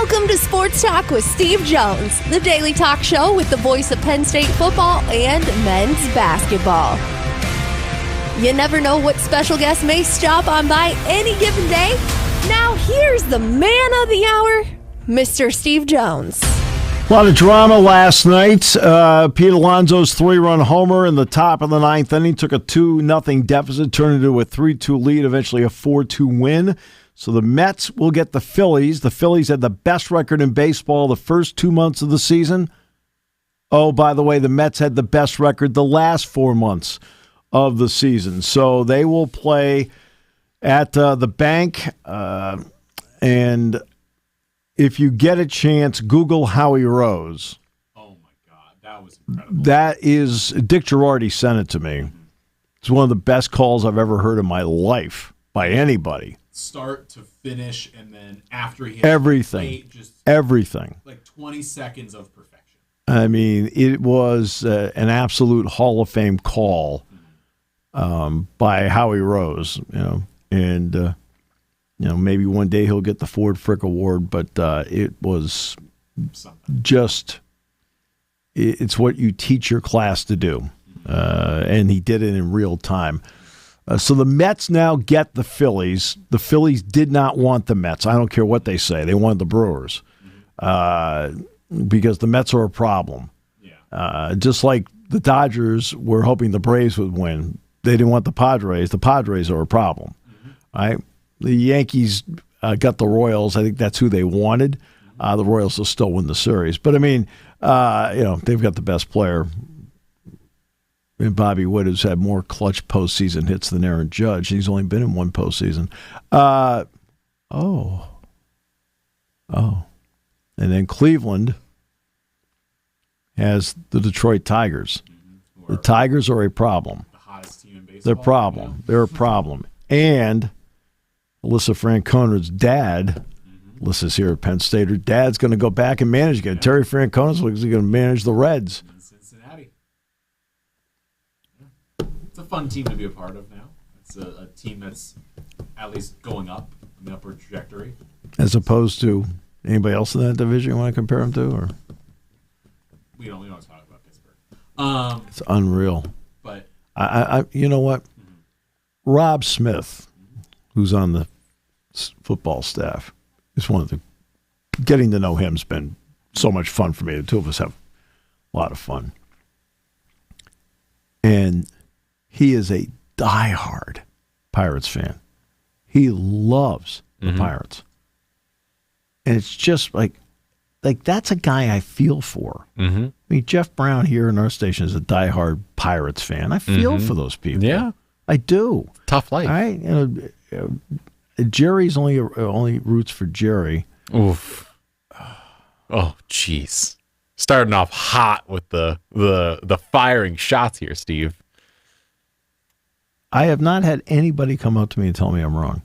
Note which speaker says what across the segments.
Speaker 1: Welcome to Sports Talk with Steve Jones, the daily talk show with the voice of Penn State football and men's basketball. You never know what special guest may stop on by any given day. Now here's the man of the hour, Mr. Steve Jones.
Speaker 2: A lot of drama last night. Pete Alonso's 3-run homer in the top of the ninth inning took a 2-0 deficit, turned into a 3-2 lead, eventually a 4-2 win. So the Mets will get the Phillies. The Phillies had the best record in baseball the first 2 months of the season. Oh, by the way, the Mets had the best record the last 4 months of the season. So they will play at the bank. And if you get a chance, Google Howie Rose.
Speaker 3: Oh, my God. That was incredible.
Speaker 2: That is, Dick Girardi sent it to me. It's one of the best calls I've ever heard in my life by anybody.
Speaker 3: Start to finish, and then after he had
Speaker 2: everything, everything,
Speaker 3: like 20 seconds of perfection.
Speaker 2: I mean, it was an absolute Hall of Fame call by Howie Rose, and maybe one day he'll get the Ford Frick Award, but it was just it's what you teach your class to do, and he did it in real time. So the Mets now get the Phillies. The Phillies did not want the Mets. I don't care what they say. They wanted the Brewers because the Mets are a problem. Yeah. Just like the Dodgers were hoping the Braves would win. They didn't want the Padres. The Padres are a problem. Right? The Yankees got the Royals. I think that's who they wanted. The Royals will still win the series. But, I mean, they've got the best player. And Bobby Wood has had more clutch postseason hits than Aaron Judge. He's only been in one postseason. And then Cleveland has the Detroit Tigers. The Tigers are a problem.
Speaker 3: The hottest team in baseball.
Speaker 2: They're a problem. They're a problem. And Alyssa Francona's dad, Alyssa's here at Penn State, her dad's going to go back and manage again. Terry Francona's going to manage the Reds.
Speaker 3: It's a fun team to be a part of now. It's a team that's at least going up, an upward trajectory.
Speaker 2: As opposed to anybody else in that division you want to compare them to? Or
Speaker 3: we don't talk about Pittsburgh.
Speaker 2: It's unreal.
Speaker 3: But
Speaker 2: I you know what? Rob Smith, who's on the football staff, is one of the getting to know him's been so much fun for me. The two of us have a lot of fun. And he is a diehard Pirates fan. He loves the Pirates. And it's just like that's a guy I feel for. I mean, Jeff Brown here in our station is a diehard Pirates fan. I feel for those people.
Speaker 4: Yeah.
Speaker 2: I do.
Speaker 4: Tough life.
Speaker 2: Right? Jerry's only roots for Jerry.
Speaker 4: Oof. Oh, jeez. Starting off hot with the firing shots here, Steve.
Speaker 2: I have not had anybody come up to me and tell me I'm wrong.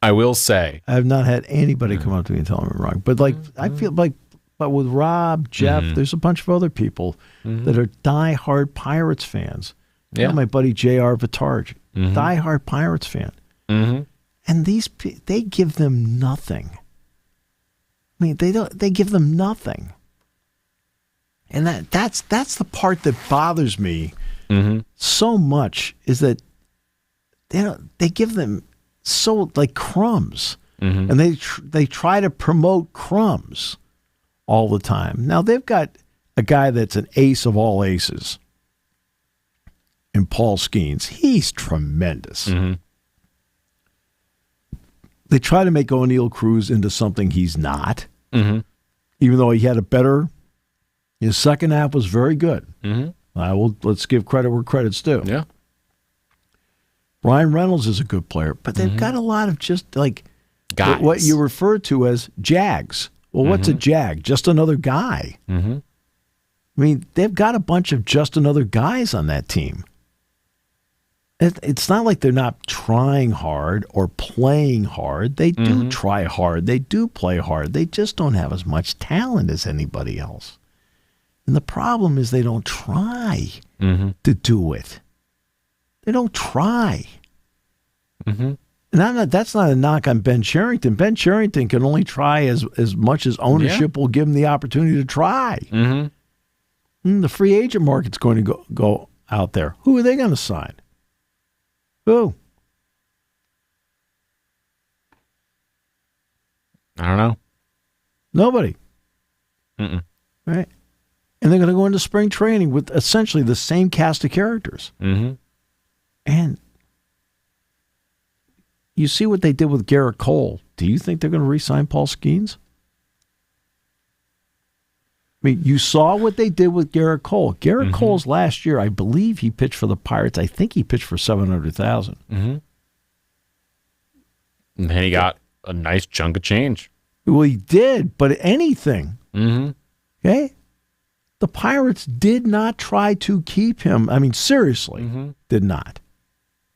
Speaker 4: I will say.
Speaker 2: I have not had anybody come up to me and tell me I'm wrong. But I feel like, but with Rob, Jeff, there's a bunch of other people that are diehard Pirates fans.
Speaker 4: Yeah.
Speaker 2: My buddy J.R. Vitarge, diehard Pirates fan. And they give them nothing. I mean, they give them nothing. And that's the part that bothers me so much is that they give them so like crumbs, and they try to promote crumbs all the time. Now they've got a guy that's an ace of all aces, in Paul Skeens. He's tremendous. They try to make O'Neal Cruz into something he's not, even though he had a better. His second half was very good. Let's give credit where credit's due.
Speaker 4: Yeah.
Speaker 2: Brian Reynolds is a good player, but they've got a lot of just like
Speaker 4: guys.
Speaker 2: What you refer to as jags. Well, what's a jag? Just another guy. I mean, they've got a bunch of just another guys on that team. It's not like they're not trying hard or playing hard. They do try hard. They do play hard. They just don't have as much talent as anybody else. And the problem is they don't try to do it. They don't try. And And that's not a knock on Ben Cherington. Ben Cherington can only try as much as ownership will give him the opportunity to try. The free agent market's going to go out there. Who are they going to sign? Who?
Speaker 4: I don't know.
Speaker 2: Nobody.
Speaker 4: Mm-mm.
Speaker 2: Right? And they're going to go into spring training with essentially the same cast of characters. And you see what they did with Garrett Cole. Do you think they're going to re-sign Paul Skeens? I mean, you saw what they did with Garrett Cole. Garrett Cole's last year, I believe he pitched for the Pirates. I think he pitched for $700,000.
Speaker 4: And then he got a nice chunk of change.
Speaker 2: Well, he did, but anything. Okay? The Pirates did not try to keep him. I mean, seriously, did not.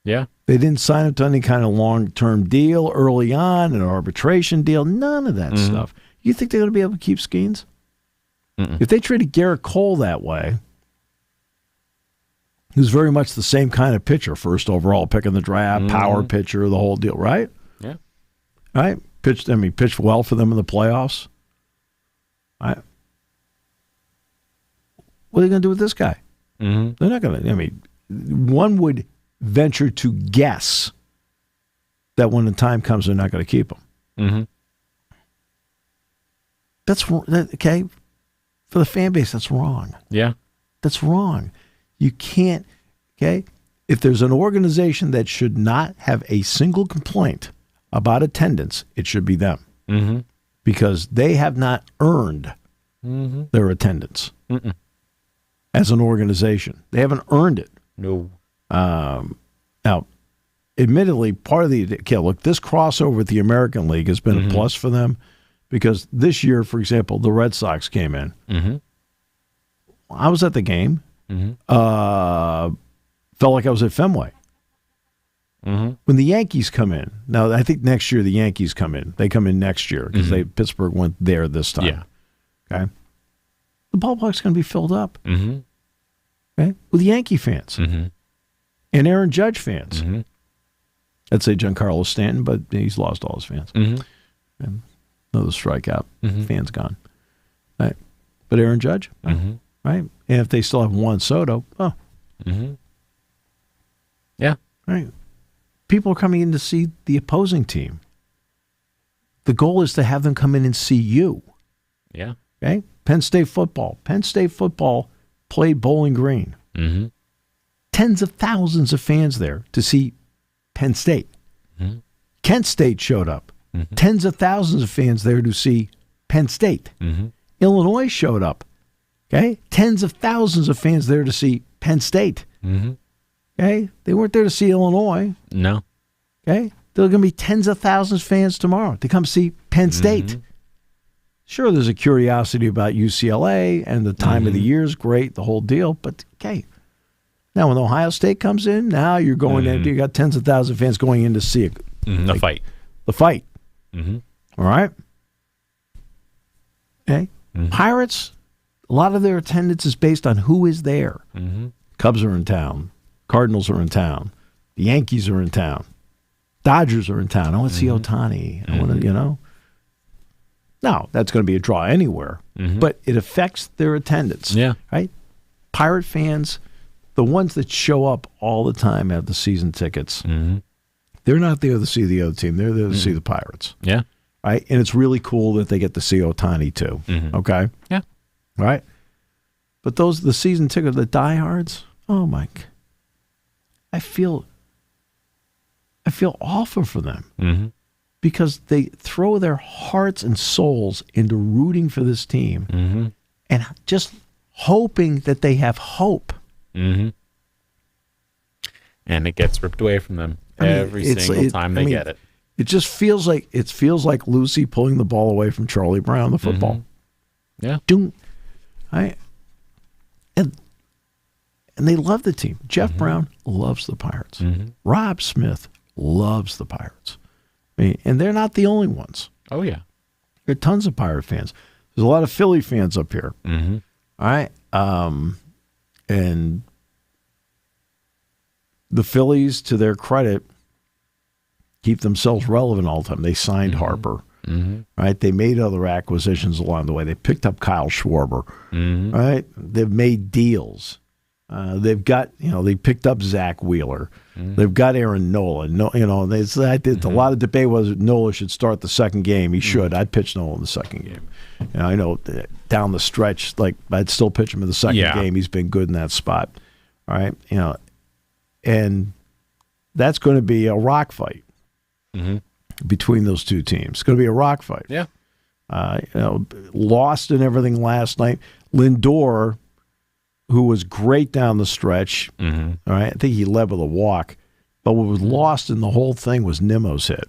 Speaker 4: Yeah.
Speaker 2: They didn't sign him to any kind of long-term deal early on, an arbitration deal, none of that stuff. You think they're going to be able to keep Skeens? If they treated Garrett Cole that way, who's very much the same kind of pitcher, first overall pick in the draft, power pitcher, the whole deal, right?
Speaker 4: Yeah.
Speaker 2: Right? Pitched well for them in the playoffs. Right? What are they going to do with this guy? They're not going to, one would venture to guess that when the time comes, they're not going to keep him. That's okay. For the fan base, that's wrong.
Speaker 4: Yeah.
Speaker 2: That's wrong. You can't, okay? If there's an organization that should not have a single complaint about attendance, it should be them. Because they have not earned their attendance as an organization. They haven't earned it.
Speaker 4: No.
Speaker 2: Now, admittedly, part of this crossover with the American League has been a plus for them. Because this year, for example, the Red Sox came in. I was at the game. Felt like I was at Fenway. When the Yankees come in, now I think next year the Yankees come in. They come in next year because Pittsburgh went there this time.
Speaker 4: Yeah.
Speaker 2: Okay. The ballpark's going to be filled up. Okay, with Yankee fans and Aaron Judge fans. I'd say Giancarlo Stanton, but he's lost all his fans. And another strikeout. Fans gone. Right. But Aaron Judge, right? And if they still have Juan Soto,
Speaker 4: yeah.
Speaker 2: Right. People are coming in to see the opposing team. The goal is to have them come in and see you.
Speaker 4: Yeah.
Speaker 2: Okay? Penn State football. Penn State football played Bowling Green. Tens of thousands of fans there to see Penn State. Kent State showed up. Tens of thousands of fans there to see Penn State. Illinois showed up. Okay? Tens of thousands of fans there to see Penn State. Okay? They weren't there to see Illinois.
Speaker 4: No.
Speaker 2: Okay? There are going to be tens of thousands of fans tomorrow to come see Penn State. Sure, there's a curiosity about UCLA, and the time of the year is great, the whole deal. But, okay, now when Ohio State comes in, now you're going in, you got tens of thousands of fans going in to see it.
Speaker 4: The fight.
Speaker 2: The fight. All right? Okay? Pirates, a lot of their attendance is based on who is there. Cubs are in town. Cardinals are in town. The Yankees are in town. Dodgers are in town. I want to see Ohtani. I want to, Now, that's going to be a draw anywhere, but it affects their attendance.
Speaker 4: Yeah.
Speaker 2: Right? Pirate fans, the ones that show up all the time have the season tickets. They're not there to see the other team. They're there to see the Pirates.
Speaker 4: Yeah.
Speaker 2: Right? And it's really cool that they get to see Ohtani too. Okay?
Speaker 4: Yeah.
Speaker 2: Right? But the season ticket, the diehards, oh my, I feel awful for them. Because they throw their hearts and souls into rooting for this team and just hoping that they have hope.
Speaker 4: And it gets ripped away from them every single time they get it.
Speaker 2: It just feels like Lucy pulling the ball away from Charlie Brown, the football.
Speaker 4: Yeah.
Speaker 2: And they love the team. Jeff Brown loves the Pirates. Rob Smith loves the Pirates. And they're not the only ones.
Speaker 4: Oh, yeah.
Speaker 2: There are tons of Pirate fans. There's a lot of Philly fans up here. All right. And the Phillies, to their credit, keep themselves relevant all the time. They signed Harper, right? They made other acquisitions along the way. They picked up Kyle Schwarber, right? They've made deals. They've got, they picked up Zach Wheeler. They've got Aaron Nola. A lot of debate was Nola should start the second game. He should. I'd pitch Nola in the second game. I know down the stretch, I'd still pitch him in the second game. He's been good in that spot. All right, and that's going to be a rock fight between those two teams. It's going to be a rock fight.
Speaker 4: Yeah.
Speaker 2: Lost in everything last night. Lindor, who was great down the stretch. All right, I think he led with a walk. But what was lost in the whole thing was Nimmo's hit.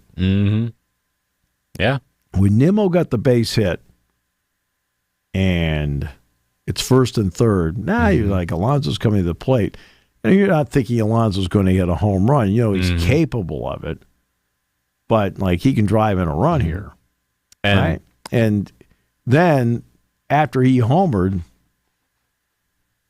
Speaker 4: Yeah.
Speaker 2: When Nimmo got the base hit, and it's first and third, now you're like, Alonso's coming to the plate. And you're not thinking Alonso's going to hit a home run. He's capable of it. But, he can drive in a run here. Right? And then, after he homered,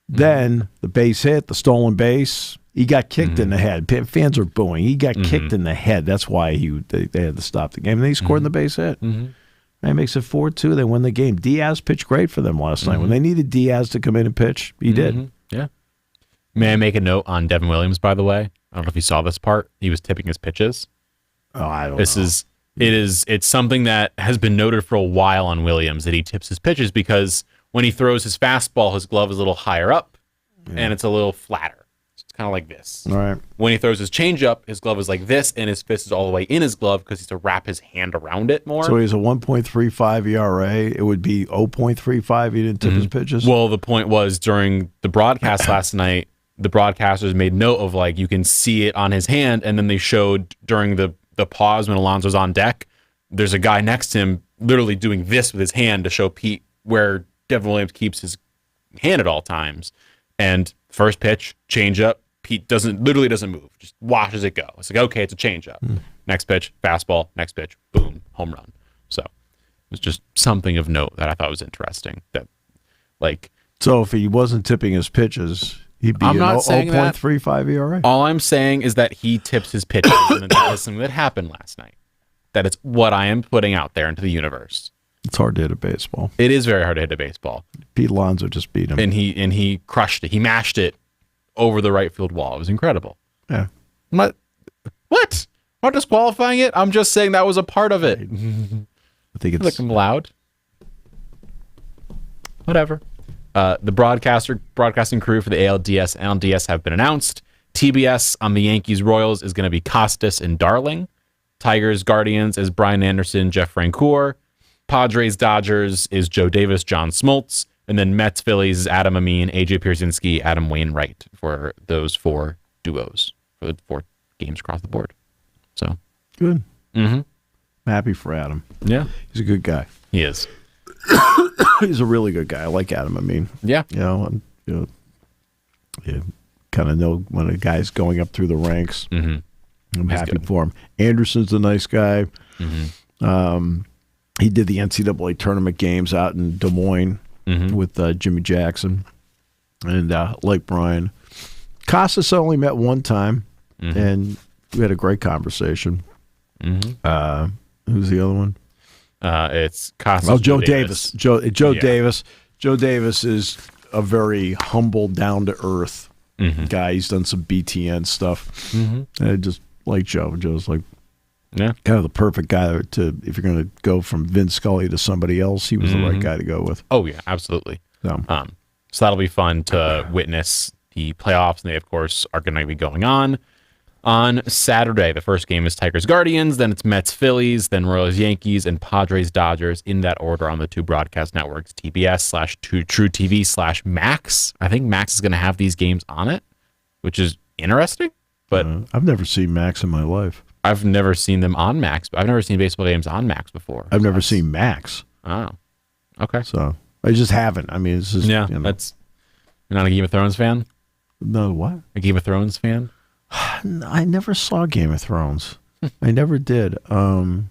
Speaker 2: then the base hit, the stolen base, he got kicked in the head. Fans are booing. He got kicked in the head. That's why they had to stop the game. And then he scored in the base hit. And it makes it 4-2. They win the game. Diaz pitched great for them last night. When they needed Diaz to come in and pitch, he did.
Speaker 4: Yeah. May I make a note on Devin Williams, by the way? I don't know if you saw this part. He was tipping his pitches.
Speaker 2: Oh, I don't know.
Speaker 4: It's something that has been noted for a while on Williams, that he tips his pitches because when he throws his fastball, his glove is a little higher up and it's a little flatter. It's kind of like this.
Speaker 2: All right.
Speaker 4: When he throws his changeup, his glove is like this and his fist is all the way in his glove because he has to wrap his hand around it more.
Speaker 2: So he's a 1.35 ERA. It would be 0.35. He didn't tip his pitches?
Speaker 4: Well, the point was during the broadcast last night, the broadcasters made note of you can see it on his hand, and then they showed during the pause when Alonso's on deck, there's a guy next to him literally doing this with his hand to show Pete where Devin Williams keeps his hand at all times. And first pitch, changeup, Pete literally doesn't move, just watches it go. It's like, okay, it's a changeup. Next pitch, fastball, next pitch, boom, home run. So it was just something of note that I thought was interesting.
Speaker 2: So if he wasn't tipping his pitches, he'd be
Speaker 4: I'm not saying
Speaker 2: 0.35 ERA.
Speaker 4: All I'm saying is that he tips his pitches, and that is something that happened last night. That it's what I am putting out there into the universe.
Speaker 2: It's hard to hit a baseball.
Speaker 4: It is very hard to hit a baseball.
Speaker 2: Pete Alonso just beat him.
Speaker 4: And he crushed it. He mashed it over the right field wall. It was incredible.
Speaker 2: Yeah.
Speaker 4: What? I'm not disqualifying it. I'm just saying that was a part of it.
Speaker 2: I think it's
Speaker 4: I'm loud. Whatever. The broadcasting crew for the ALDS and LDS have been announced. TBS on the Yankees Royals is going to be Costas and Darling. Tigers Guardians is Brian Anderson, Jeff Francoeur. Padres Dodgers is Joe Davis, John Smoltz. And then Mets Phillies is Adam Amin, AJ Pierzynski, Adam Wainwright for those 4 duos for the 4 games across the board. So
Speaker 2: good. I'm happy for Adam.
Speaker 4: Yeah.
Speaker 2: He's a good guy.
Speaker 4: He is.
Speaker 2: He's a really good guy. I like Adam.
Speaker 4: Yeah.
Speaker 2: You kind of know when a guy's going up through the ranks. I'm happy for him. Anderson's a nice guy. He did the NCAA tournament games out in Des Moines with Jimmy Jackson and like Brian. Costas I only met one time, and we had a great conversation. Who's the other one?
Speaker 4: It's Costas.
Speaker 2: Oh, Joe Davis. Joe Davis. Joe Davis is a very humble, down-to-earth guy. He's done some BTN stuff. And I just like Joe. Joe's kind of the perfect guy to, if you're going to go from Vince Scully to somebody else, he was the right guy to go with.
Speaker 4: Oh, yeah, absolutely. So that'll be fun to witness the playoffs. And they, of course, are going to be going on Saturday. The first game is Tigers Guardians, then it's Mets Phillies, then Royals Yankees, and Padres Dodgers in that order on the 2 broadcast networks, TBS/True TV/Max. I think Max is going to have these games on it, which is interesting. But
Speaker 2: I've never seen Max in my life.
Speaker 4: I've never seen them on Max. I've never seen baseball games on Max before.
Speaker 2: I've never seen Max.
Speaker 4: Oh, okay.
Speaker 2: So I just haven't. It's just
Speaker 4: that's. You're not a Game of Thrones fan?
Speaker 2: No, what?
Speaker 4: A Game of Thrones fan?
Speaker 2: I never saw Game of Thrones. I never did. I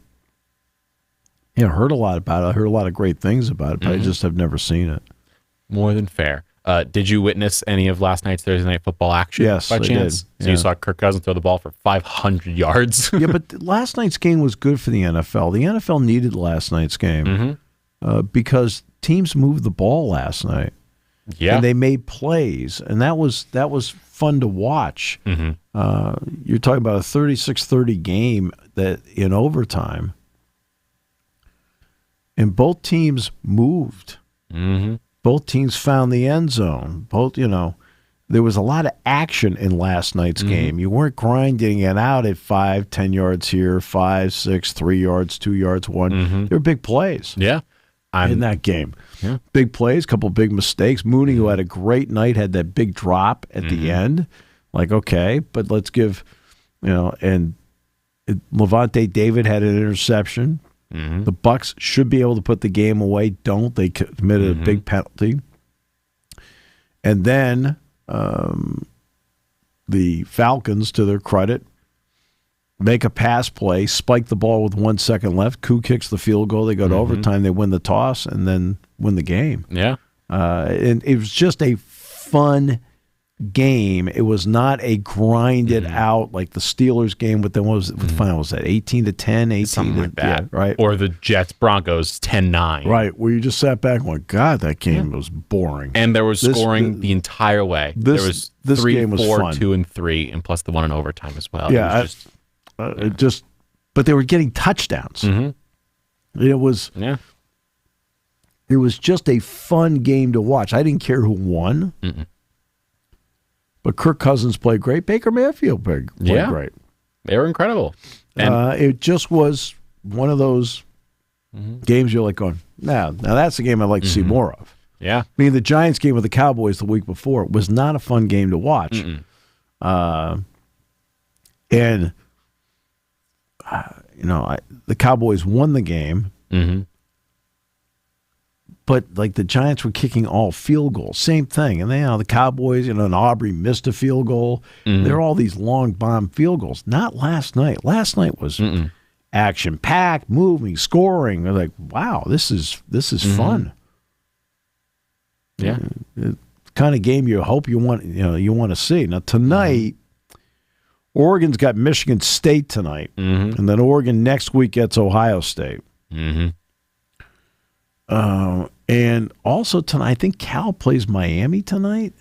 Speaker 2: heard a lot about it. I heard a lot of great things about it, but I just have never seen it.
Speaker 4: More than fair. Did you witness any of last night's Thursday Night Football action?
Speaker 2: Yes,
Speaker 4: by
Speaker 2: I
Speaker 4: chance?
Speaker 2: did.
Speaker 4: So you saw Kirk Cousins throw the ball for 500 yards.
Speaker 2: Yeah, but last night's game was good for the NFL. The NFL needed last night's game because teams moved the ball last night.
Speaker 4: Yeah,
Speaker 2: and they made plays, and that was fun to watch. You're talking about a 36-30 game that in overtime, and both teams moved. Both teams found the end zone. There was a lot of action in last night's game. You weren't grinding it out at 5, 10 yards here, 5, 6, 3 yards, 2 yards, 1. They were big plays.
Speaker 4: Yeah.
Speaker 2: In that game.
Speaker 4: Yeah.
Speaker 2: Big plays, couple big mistakes. Mooney, who had a great night, had that big drop at the end. Like, okay, but let's give, and Levante David had an interception. The Bucs should be able to put the game away. Don't. They committed a big penalty. And then the Falcons, to their credit, make a pass play, spike the ball with 1 second left. Koo kicks the field goal. They go to overtime. They win the toss and then win the game. Yeah. And it was just a fun game. It was not a grinded out like the Steelers game with them. What the final was that 18-10, 18
Speaker 4: something like that,
Speaker 2: yeah, right?
Speaker 4: Or the Jets Broncos 10-9,
Speaker 2: right? Where you just sat back and went, God, that game was boring.
Speaker 4: And there was scoring the entire way. There was
Speaker 2: this
Speaker 4: 3,
Speaker 2: game was
Speaker 4: 4,
Speaker 2: fun.
Speaker 4: 2, and 3, and plus the one in overtime as well.
Speaker 2: Yeah, but they were getting touchdowns. It was It was just a fun game to watch. I didn't care who won. But Kirk Cousins played great. Baker Mayfield played great.
Speaker 4: They were incredible. And
Speaker 2: it just was one of those games you're like going, now that's a game I'd like to see more of.
Speaker 4: Yeah.
Speaker 2: I mean, the Giants game with the Cowboys the week before was not a fun game to watch. The Cowboys won the game. But like the Giants were kicking all field goals, same thing, and the Cowboys, and Aubrey missed a field goal. There are all these long bomb field goals. Not last night. Last night was action packed, moving, scoring. They're like, wow, this is fun.
Speaker 4: Yeah,
Speaker 2: the kind of game you hope you want to see. Now tonight, Oregon's got Michigan State tonight, and then Oregon next week gets Ohio State. And also tonight, I think Cal plays Miami tonight.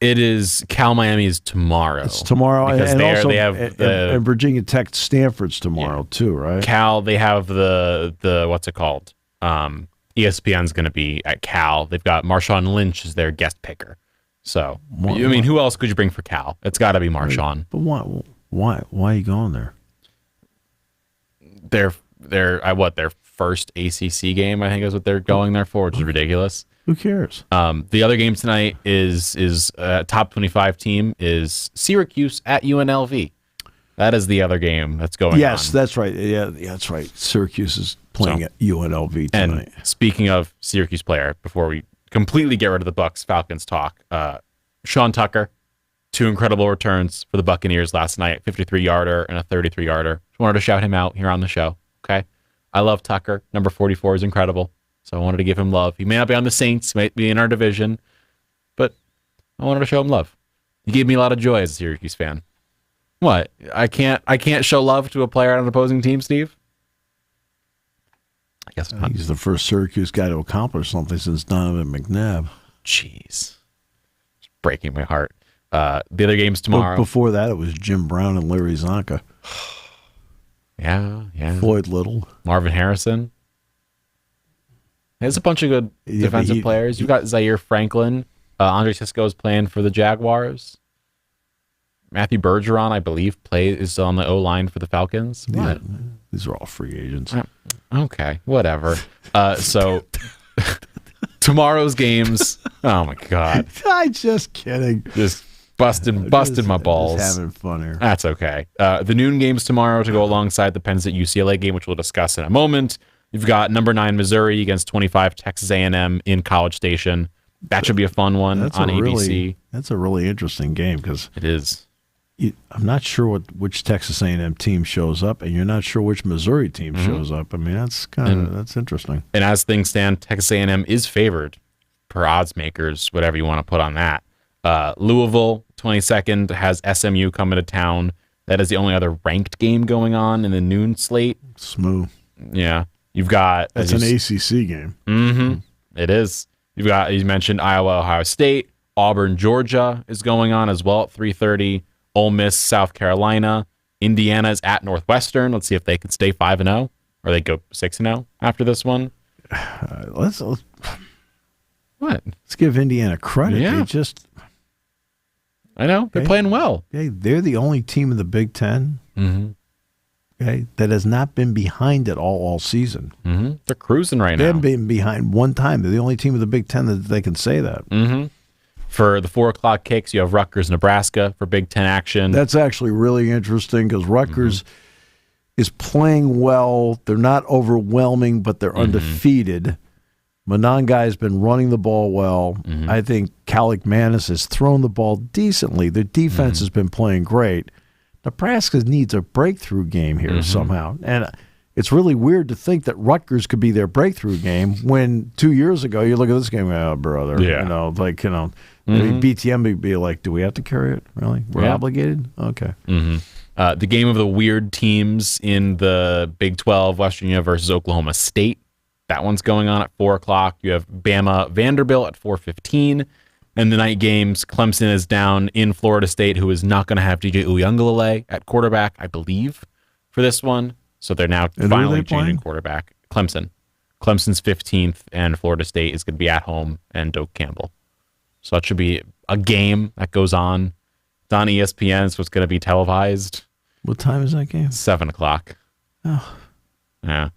Speaker 4: It is Miami is tomorrow.
Speaker 2: It's tomorrow,
Speaker 4: because
Speaker 2: and also
Speaker 4: they have
Speaker 2: and Virginia Tech Stanford's tomorrow too, right?
Speaker 4: Cal, they have the what's it called? ESPN's going to be at Cal. They've got Marshawn Lynch as their guest picker. So who else could you bring for Cal? It's got to be Marshawn.
Speaker 2: But why are you going there?
Speaker 4: They're their first ACC game, I think, is what they're going there for, which is ridiculous.
Speaker 2: Who cares?
Speaker 4: The other game tonight is top 25 team is Syracuse at UNLV. That is the other game that's going on.
Speaker 2: Yes, that's right. Yeah, that's right. Syracuse is playing at UNLV tonight.
Speaker 4: And speaking of Syracuse player, before we completely get rid of the Bucs Falcons talk, Sean Tucker, 2 incredible returns for the Buccaneers last night, 53-yarder and a 33-yarder. Just wanted to shout him out here on the show. Okay, I love Tucker. Number 44 is incredible, so I wanted to give him love. He may not be on the Saints, may be in our division, but I wanted to show him love. He gave me a lot of joy as a Syracuse fan. What? I can't show love to a player on an opposing team, Steve? I guess not.
Speaker 2: He's the first Syracuse guy to accomplish something since Donovan McNabb.
Speaker 4: Jeez, it's breaking my heart. The other games tomorrow.
Speaker 2: Before that, it was Jim Brown and Larry Zonka.
Speaker 4: Yeah.
Speaker 2: Floyd Little.
Speaker 4: Marvin Harrison. There's a bunch of good defensive players. You've got Zaire Franklin. Andre Cisco is playing for the Jaguars. Matthew Bergeron, I believe, is on the O-line for the Falcons.
Speaker 2: Yeah, these are all free agents.
Speaker 4: Okay, whatever. So tomorrow's games. Oh my God!
Speaker 2: I'm just kidding.
Speaker 4: Just busted my balls.
Speaker 2: Just having fun here.
Speaker 4: That's okay. The noon games tomorrow to go alongside the Penn State UCLA game, which we'll discuss in a moment. You've got number 9 Missouri against 25 Texas A&M in College Station. That should be a fun one on ABC.
Speaker 2: That's a really interesting game because
Speaker 4: it is.
Speaker 2: I'm not sure which Texas A&M team shows up, and you're not sure which Missouri team shows up. I mean, that's interesting.
Speaker 4: And as things stand, Texas A&M is favored per odds makers, whatever you want to put on that. Louisville, 22nd, has SMU coming to town. That is the only other ranked game going on in the noon slate.
Speaker 2: Smooth.
Speaker 4: Yeah. You've got...
Speaker 2: That's an ACC game.
Speaker 4: Mm-hmm. It is. You've got, you mentioned Iowa, Ohio State. Auburn, Georgia is going on as well at 3:30. Ole Miss, South Carolina. Indiana is at Northwestern. Let's see if they can stay 5-0 or they go 6-0 after this one.
Speaker 2: Let's
Speaker 4: What?
Speaker 2: Let's give Indiana credit.
Speaker 4: Yeah.
Speaker 2: They just...
Speaker 4: I know. They're playing well.
Speaker 2: They're the only team in the Big Ten that has not been behind at all season.
Speaker 4: Mm-hmm. They're cruising right
Speaker 2: They
Speaker 4: now.
Speaker 2: haven't been behind one time. They're the only team in the Big Ten that they can say that.
Speaker 4: Mm-hmm. For the 4 o'clock kicks, you have Rutgers, Nebraska for Big Ten action.
Speaker 2: That's actually really interesting because Rutgers is playing well. They're not overwhelming, but they're undefeated. Monangai has been running the ball well. I think Calic Manis has thrown the ball decently. Their defense has been playing great. Nebraska needs a breakthrough game here somehow. And it's really weird to think that Rutgers could be their breakthrough game when 2 years ago you look at this game, oh, brother.
Speaker 4: Yeah.
Speaker 2: Maybe BTM would be like, do we have to carry it? Really? We're obligated? Okay.
Speaker 4: The game of the weird teams in the Big 12, West Virginia versus Oklahoma State. That one's going on at 4 o'clock. You have Bama, Vanderbilt at 4:15. And the night games, Clemson is down in Florida State, who is not going to have DJ Uiagalelei at quarterback, I believe, for this one. So they're now finally changing quarterback. Clemson. Clemson's 15th, and Florida State is going to be at home, and Doak Campbell. So that should be a game that goes on. It's on ESPN, so it's going to be televised.
Speaker 2: What time is that game?
Speaker 4: 7 o'clock.
Speaker 2: Oh.
Speaker 4: Yeah.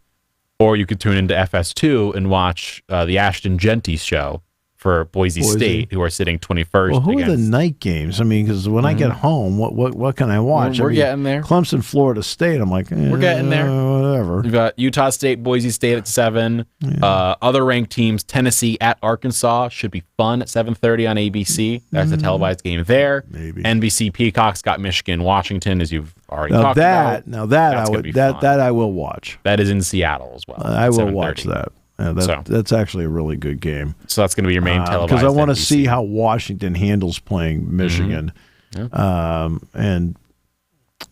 Speaker 4: Or you could tune into FS2 and watch the Ashton Genty show for Boise State, who are sitting 21st.
Speaker 2: Well, who are the night games? I mean, because when I get home, what can I watch?
Speaker 4: We're getting there.
Speaker 2: Clemson, Florida State. I'm like,
Speaker 4: we're getting there.
Speaker 2: Whatever.
Speaker 4: We've got Utah State, Boise State at 7. Yeah. Other ranked teams, Tennessee at Arkansas should be fun at 7:30 on ABC. That's a televised game there.
Speaker 2: Maybe.
Speaker 4: NBC Peacock's got Michigan, Washington, as you've already talked about.
Speaker 2: That I will watch.
Speaker 4: That is in Seattle as well.
Speaker 2: I will watch that. That's actually a really good game.
Speaker 4: So that's going to be your main televised.
Speaker 2: Because I want to see how Washington handles playing Michigan. And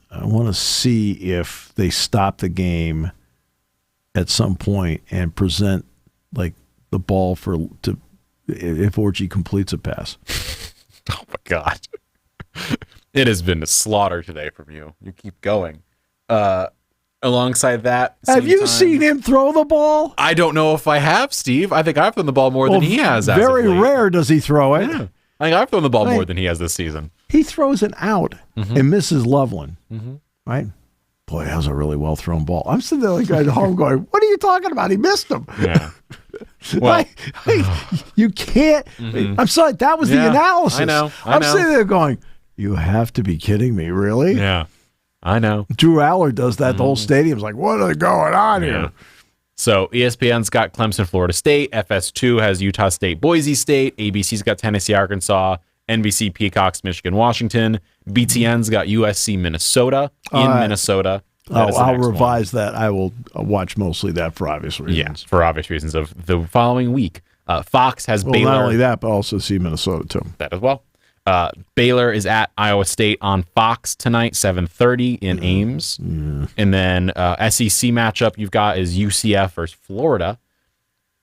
Speaker 2: I want to see if they stop the game at some point and present like the ball if Orgy completes a pass.
Speaker 4: Oh my God. It has been a slaughter today from you. You keep going. Alongside that,
Speaker 2: have you seen him throw the ball?
Speaker 4: I don't know if I have, Steve. I think I've thrown the ball more than he has.
Speaker 2: Very rare does he throw it.
Speaker 4: Yeah. I think I've thrown the ball more than he has this season.
Speaker 2: He throws it out and misses Loveland. Right? Boy, that was a really well thrown ball. I'm sitting there like at home going, "What are you talking about? He missed him."
Speaker 4: Yeah. Well,
Speaker 2: you can't. I'm sorry. That was the analysis.
Speaker 4: I know.
Speaker 2: I'm sitting there going, "You have to be kidding me, really?"
Speaker 4: Yeah. I know.
Speaker 2: Drew Aller does that. The whole stadium's like, what is going on here?
Speaker 4: So ESPN's got Clemson, Florida State. FS2 has Utah State, Boise State. ABC's got Tennessee, Arkansas. NBC Peacock's Michigan, Washington. BTN's got USC, Minnesota Minnesota.
Speaker 2: I'll revise that. I will watch mostly that for obvious reasons.
Speaker 4: Yeah, for obvious reasons of the following week. Fox has Baylor.
Speaker 2: Not only that, but also see Minnesota too.
Speaker 4: That as well. Baylor is at Iowa State on Fox tonight, 7:30 in Ames. And then SEC matchup you've got is UCF versus Florida.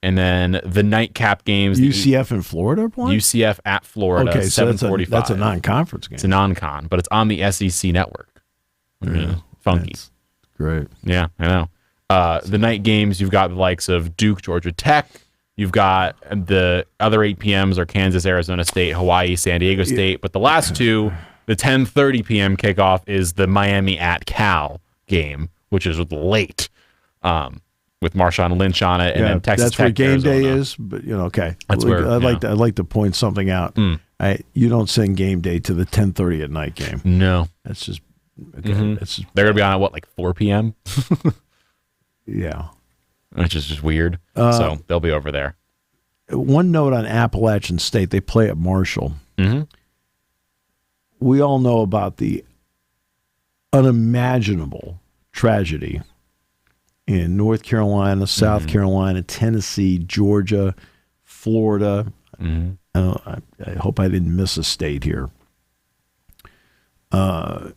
Speaker 4: And then the nightcap games.
Speaker 2: UCF in Florida?
Speaker 4: UCF at Florida,
Speaker 2: okay, so
Speaker 4: 7:45.
Speaker 2: that's a non-conference game.
Speaker 4: It's a non-con, but it's on the SEC network. Funky.
Speaker 2: That's great.
Speaker 4: Yeah, I know. The night games, you've got the likes of Duke, Georgia Tech. You've got the other 8 p.m.s are Kansas, Arizona State, Hawaii, San Diego State. But the last two, the 10:30 p.m. kickoff is the Miami at Cal game, which is late, with Marshawn Lynch on it, and then Texas Tech.
Speaker 2: That's where game
Speaker 4: Arizona.
Speaker 2: day is, but okay.
Speaker 4: That's where
Speaker 2: I'd like to point something out. You don't send game day to the 10:30 at night game.
Speaker 4: No,
Speaker 2: that's just
Speaker 4: they're gonna be on at what, 4 p.m.
Speaker 2: Yeah.
Speaker 4: Which is just weird. So they'll be over there.
Speaker 2: One note on Appalachian State, they play at Marshall. We all know about the unimaginable tragedy in North Carolina, South Carolina, Tennessee, Georgia, Florida.
Speaker 4: Mm-hmm.
Speaker 2: I hope I didn't miss a state here. And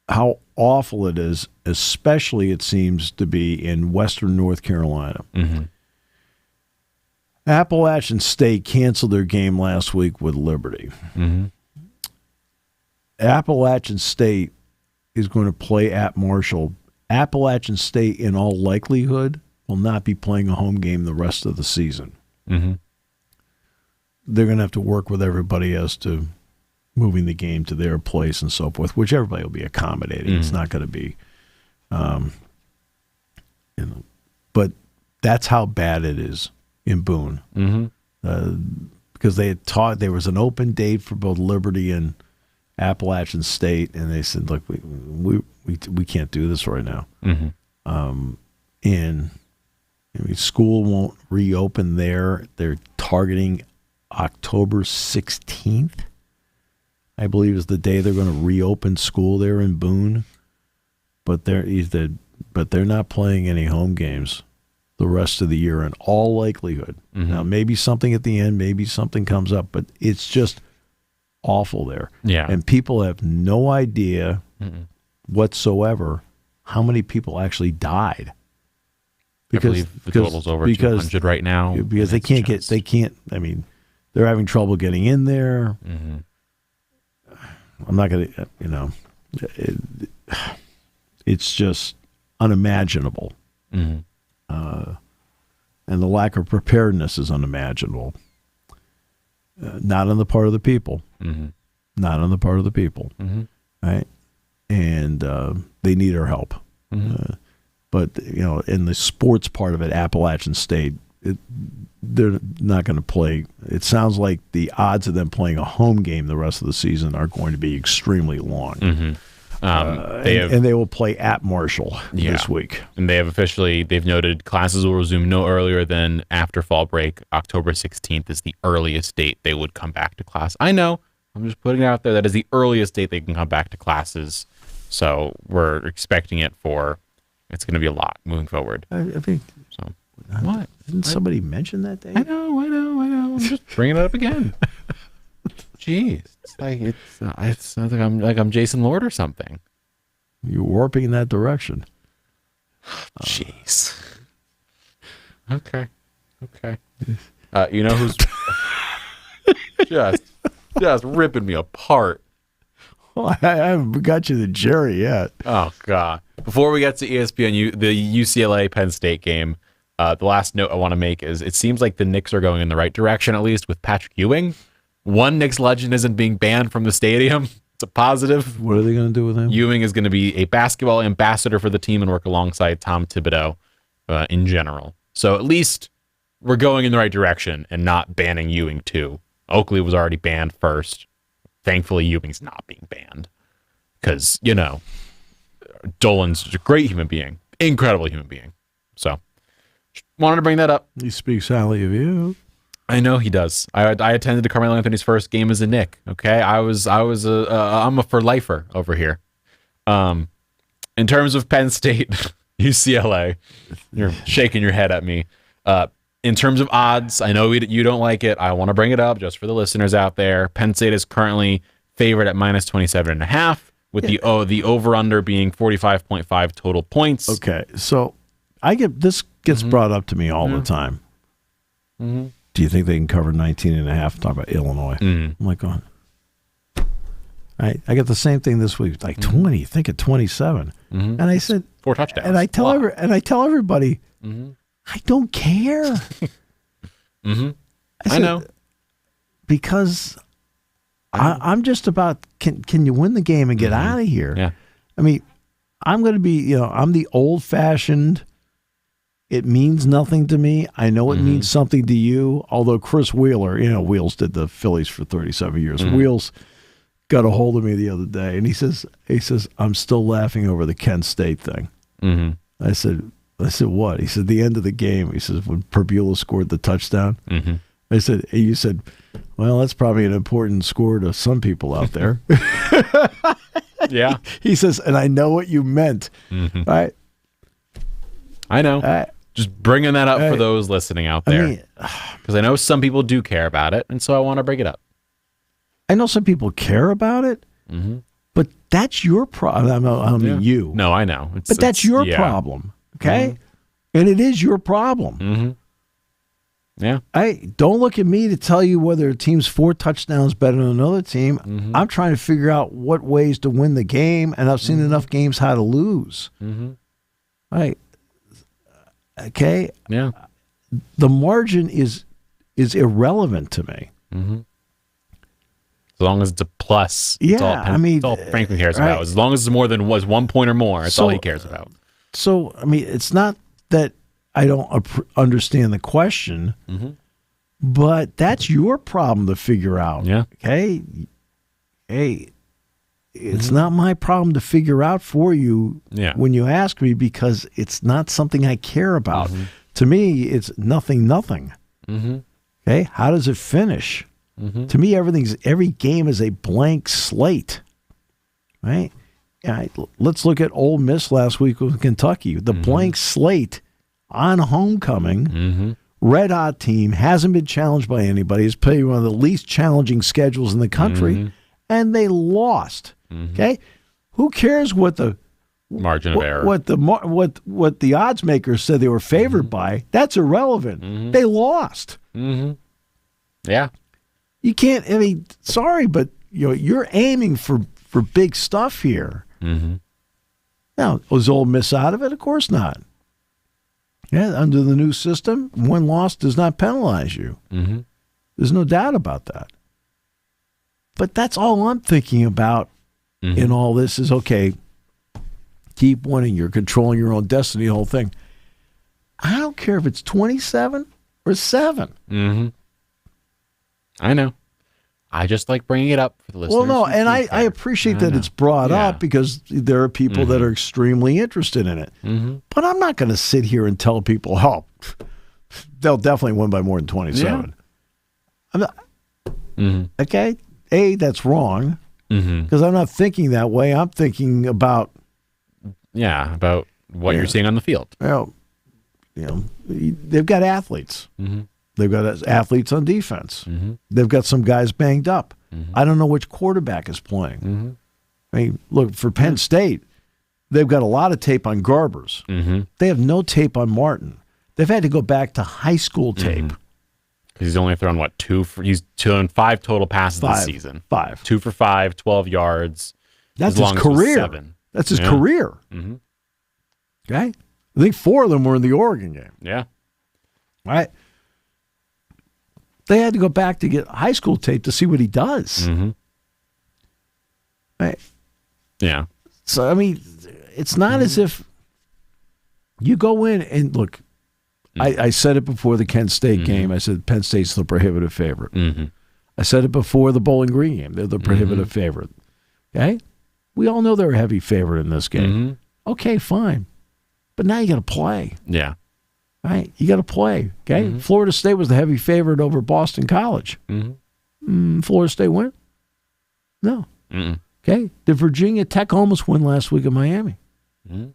Speaker 2: how awful it is, especially it seems to be in western North Carolina.
Speaker 4: Mm-hmm.
Speaker 2: Appalachian State canceled their game last week with Liberty.
Speaker 4: Mm-hmm.
Speaker 2: Appalachian State is going to play at Marshall. Appalachian State, in all likelihood, will not be playing a home game the rest of the season.
Speaker 4: Mm-hmm.
Speaker 2: They're going to have to work with everybody as to moving the game to their place and so forth, which everybody will be accommodating.
Speaker 4: Mm-hmm. It's
Speaker 2: not going to be, but that's how bad it is in Boone.
Speaker 4: Mm-hmm.
Speaker 2: Because they had there was an open date for both Liberty and Appalachian State, and they said, "Look, we can't do this right now."
Speaker 4: Mm-hmm.
Speaker 2: And school won't reopen there. They're targeting October 16th, I believe, is the day they're going to reopen school there in Boone. But they're not playing any home games the rest of the year in all likelihood.
Speaker 4: Mm-hmm.
Speaker 2: Now, maybe something at the end, maybe something comes up, but it's just awful there.
Speaker 4: Yeah.
Speaker 2: And people have no idea whatsoever how many people actually died.
Speaker 4: Because, I believe the total's over 200 right now.
Speaker 2: Because they can't, I mean, they're having trouble getting in there.
Speaker 4: Mm-hmm.
Speaker 2: I'm not going to, it's just unimaginable.
Speaker 4: Mm-hmm.
Speaker 2: And the lack of preparedness is unimaginable. Not on the part of the people.
Speaker 4: Mm-hmm.
Speaker 2: Not on the part of the people.
Speaker 4: Mm-hmm.
Speaker 2: Right? And they need our help.
Speaker 4: Mm-hmm.
Speaker 2: But, in the sports part of it, Appalachian State, they're not going to play. It sounds like the odds of them playing a home game the rest of the season are going to be extremely long.
Speaker 4: Mm-hmm.
Speaker 2: And they will play at Marshall this week.
Speaker 4: And they've noted classes will resume no earlier than after fall break. October 16th is the earliest date they would come back to class. I know. I'm just putting it out there. That is the earliest date they can come back to classes. So we're expecting it's going to be a lot moving forward.
Speaker 2: I think.
Speaker 4: So what?
Speaker 2: Didn't somebody mention that day?
Speaker 4: I know. I'm just bringing it up again. Jeez, it's like I'm Jason Lord or something.
Speaker 2: You're warping in that direction.
Speaker 4: Jeez. Okay. You know who's just ripping me apart?
Speaker 2: Well, I haven't got you to Jerry yet.
Speaker 4: Oh God! Before we get to ESPN, the UCLA Penn State game, the last note I want to make is it seems like the Knicks are going in the right direction, at least with Patrick Ewing. One Knicks legend isn't being banned from the stadium. It's a positive.
Speaker 2: What are they going to do with him?
Speaker 4: Ewing is going to be a basketball ambassador for the team and work alongside Tom Thibodeau in general. So at least we're going in the right direction and not banning Ewing too. Oakley was already banned first. Thankfully, Ewing's not being banned because, Dolan's a great human being, incredible human being. So wanted to bring that up.
Speaker 2: He speaks highly of you.
Speaker 4: I know he does. I attended Carmelo Anthony's first game as a Knick. Okay, I'm a for lifer over here. In terms of Penn State, UCLA, you're shaking your head at me. In terms of odds, I know you don't like it. I want to bring it up just for the listeners out there. Penn State is currently favored at minus 27.5, with the over under being 45.5 total points.
Speaker 2: Okay, so this gets brought up to me all the time.
Speaker 4: Mm-hmm.
Speaker 2: Do you think they can cover 19.5? Talk about Illinois.
Speaker 4: Mm.
Speaker 2: I'm like, going. I got the same thing this week. Like 20, think of 27.
Speaker 4: Mm-hmm.
Speaker 2: And I said
Speaker 4: 4 touchdowns.
Speaker 2: And I tell everybody, I don't care. I know. Because I'm just about can you win the game and get out of here?
Speaker 4: Yeah.
Speaker 2: I mean, I'm going to be, I'm the old-fashioned. It means nothing to me. I know it means something to you. Although Chris Wheeler, Wheels did the Phillies for 37 years. Wheels got a hold of me the other day, and he says, I'm still laughing over the Kent State thing. I said, what? He said, the end of the game. He says, when Perbula scored the touchdown. I said, you said, well, that's probably an important score to some people out there.
Speaker 4: Yeah.
Speaker 2: He says, and I know what you meant. Right?
Speaker 4: I know. Just bringing that up for those listening out there. Because I know some people do care about it, and so I want to bring it up.
Speaker 2: I know some people care about it, but that's your problem. I mean, you.
Speaker 4: No, I know.
Speaker 2: But that's your problem, okay? And it is your problem.
Speaker 4: Yeah.
Speaker 2: Don't look at me to tell you whether a team's 4 touchdowns better than another team. I'm trying to figure out what ways to win the game, and I've seen enough games how to lose. Right. Okay?
Speaker 4: Yeah.
Speaker 2: The margin is irrelevant to me.
Speaker 4: As long as it's a plus.
Speaker 2: Yeah,
Speaker 4: it's all Franklin cares about. As long as it's more than was 1 point or more, that's all he cares about.
Speaker 2: So, I mean, it's not that I don't understand the question, but that's your problem to figure out.
Speaker 4: Yeah.
Speaker 2: Okay? Hey, it's not my problem to figure out for you when you ask me, because it's not something I care about. To me, it's nothing. Okay? How does it finish? To me, every game is a blank slate. Right? Let's look at Ole Miss last week with Kentucky. The blank slate on homecoming, red hot team, hasn't been challenged by anybody. It's playing one of the least challenging schedules in the country, and they lost. Okay, who cares what the
Speaker 4: margin of error,
Speaker 2: what the odds makers said they were favored by? That's irrelevant. They lost.
Speaker 4: Yeah,
Speaker 2: you can't. I mean, sorry, but you're aiming for big stuff here. Now, was Ole Miss out of it? Of course not. Yeah, under the new system, one loss does not penalize you. There's no doubt about that. But that's all I'm thinking about in all this is, okay, keep winning. You're controlling your own destiny, the whole thing. I don't care if it's 27 or 7.
Speaker 4: I know. I just like bringing it up for the listeners.
Speaker 2: Well, no, and I appreciate that it's brought up, because there are people that are extremely interested in it. But I'm not going to sit here and tell people, oh, they'll definitely win by more than 27. I'm not, okay? That's wrong, because I'm not thinking that way. I'm thinking about...
Speaker 4: about what you're seeing on the field.
Speaker 2: Well, they've got athletes. They've got athletes on defense. They've got some guys banged up. I don't know which quarterback is playing. I mean, look, for Penn State, they've got a lot of tape on Garbers. They have no tape on Martin. They've had to go back to high school tape.
Speaker 4: He's only thrown, he's thrown 5 total passes this season.
Speaker 2: 5.
Speaker 4: 2 for 5, 12 yards.
Speaker 2: That's his career.
Speaker 4: 7.
Speaker 2: That's his career. Okay? I think 4 of them were in the Oregon game.
Speaker 4: Yeah.
Speaker 2: Right? They had to go back to get high school tape to see what he does. Right?
Speaker 4: Yeah.
Speaker 2: So, I mean, it's not as if you go in and look, I said it before the Kent State game. I said Penn State's the prohibitive favorite. I said it before the Bowling Green game. They're the prohibitive favorite. Okay? We all know they're a heavy favorite in this game. Okay, fine. But now you got to play.
Speaker 4: Yeah.
Speaker 2: Right? You got to play. Okay? Florida State was the heavy favorite over Boston College. Florida State win? No. Okay? Did Virginia Tech almost win last week at Miami? I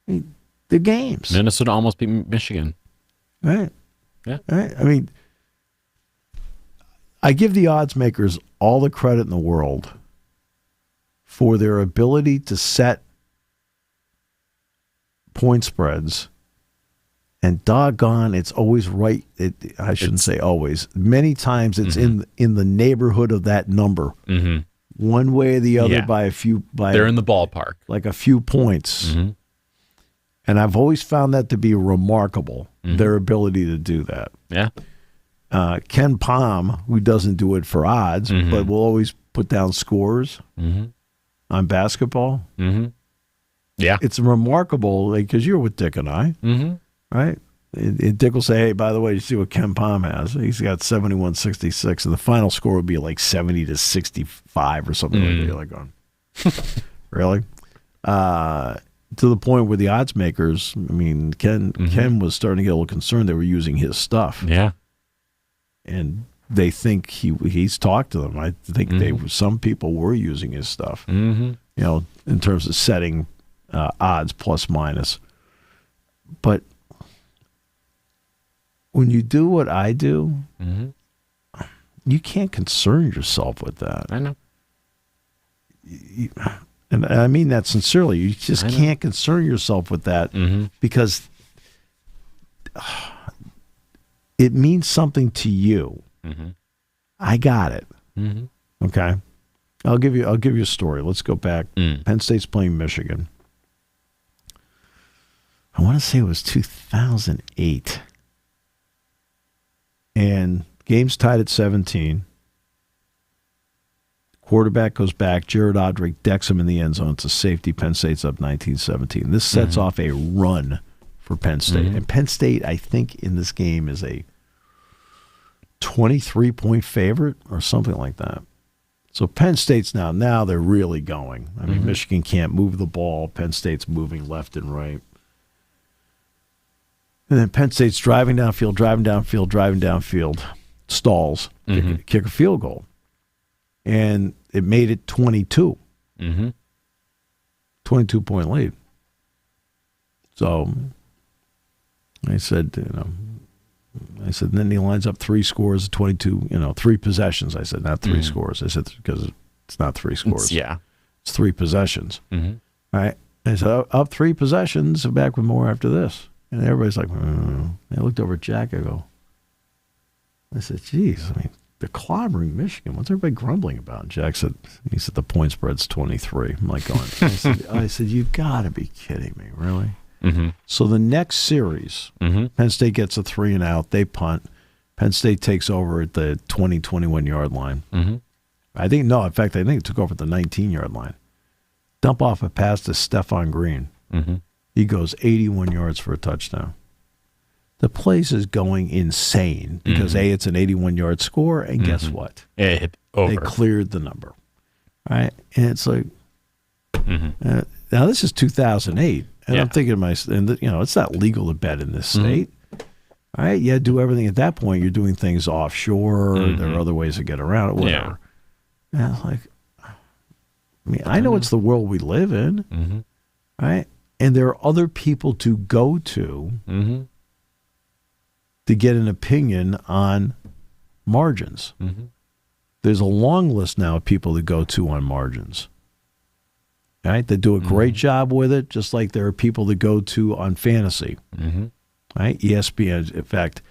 Speaker 2: mean, the games.
Speaker 4: Minnesota almost beat Michigan.
Speaker 2: Right.
Speaker 4: Yeah.
Speaker 2: Right. I mean, I give the odds makers all the credit in the world for their ability to set point spreads, and doggone, it's always right. I shouldn't say always. Many times it's in the neighborhood of that number, one way or the other by a few.
Speaker 4: They're in the ballpark,
Speaker 2: like a few points. And I've always found that to be remarkable, their ability to do that.
Speaker 4: Yeah.
Speaker 2: Ken Palm, who doesn't do it for odds, but will always put down scores on basketball.
Speaker 4: Yeah.
Speaker 2: It's remarkable, because you're with Dick and I, right? And Dick will say, hey, by the way, you see what Ken Palm has? He's got 71-66, and the final score would be like 70-65 or something like that. You're like going, really? To the point where the odds makers, I mean, Ken was starting to get a little concerned they were using his stuff.
Speaker 4: Yeah.
Speaker 2: And they think he's talked to them. I think some people were using his stuff, in terms of setting odds plus minus. But when you do what I do, you can't concern yourself with that.
Speaker 4: I know.
Speaker 2: And I mean that sincerely. You just can't concern yourself with that because it means something to you. I got it. Okay. I'll give you a story. Let's go back. Penn State's playing Michigan. I want to say it was 2008. And game's tied at 17. Quarterback goes back. Jared Odrick decks him in the end zone. It's a safety. Penn State's up 19-17. This sets off a run for Penn State. And Penn State, I think, in this game is a 23-point favorite or something like that. So Penn State's now they're really going. I mean, Michigan can't move the ball. Penn State's moving left and right. And then Penn State's driving downfield, stalls, kick a field goal. And it made it 22. 22-point lead. So I said, then he lines up 3 scores, 22, 3 possessions. I said, not 3 scores. I said, because it's not 3 scores. It's 3 possessions. All right. I said, up 3 possessions, back with more after this. And everybody's like, I looked over at Jack. I said, geez, they're clobbering Michigan. What's everybody grumbling about? And Jack said, the point spread's 23. I'm like going, I said, you got to be kidding me, really? So the next series, Penn State gets a 3 and out. They punt. Penn State takes over at the 20, 21-yard line. I think it took over at the 19-yard line. Dump off a pass to Stephon Green. He goes 81 yards for a touchdown. The place is going insane because, A, it's an 81-yard score, and guess what?
Speaker 4: It hit over.
Speaker 2: They cleared the number. Right? And it's like, now this is 2008. And I'm thinking to myself, it's not legal to bet in this state. All right? You do everything at that point. You're doing things offshore. There are other ways to get around it, whatever. And I was like, I know it's the world we live in. Right? And there are other people to go to get an opinion on margins. There's a long list now of people to go to on margins. Right? They do a great job with it, just like there are people to go to on fantasy. Right? ESPN, in fact,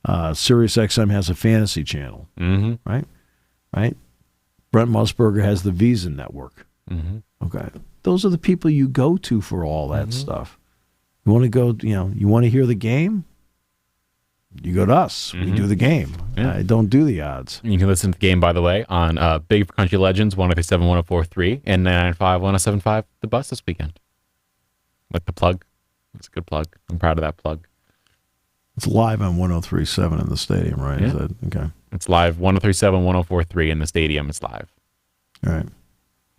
Speaker 2: SiriusXM has a fantasy channel. Right? Brent Musburger has the Visa network. Okay. Those are the people you go to for all that stuff. You want to go, you want to hear the game? You go to us. We do the game. I don't do the odds.
Speaker 4: You can listen to the game, by the way, on Big Country Legends, 103.7, 104.3, and 99.5, 107.5, The Bus this weekend. Like the plug. It's a good plug. I'm proud of that plug.
Speaker 2: It's live on 103.7 in the stadium, right?
Speaker 4: Yeah.
Speaker 2: Is that, okay.
Speaker 4: It's live, 103.7, 104.3 in the stadium. It's live.
Speaker 2: All right.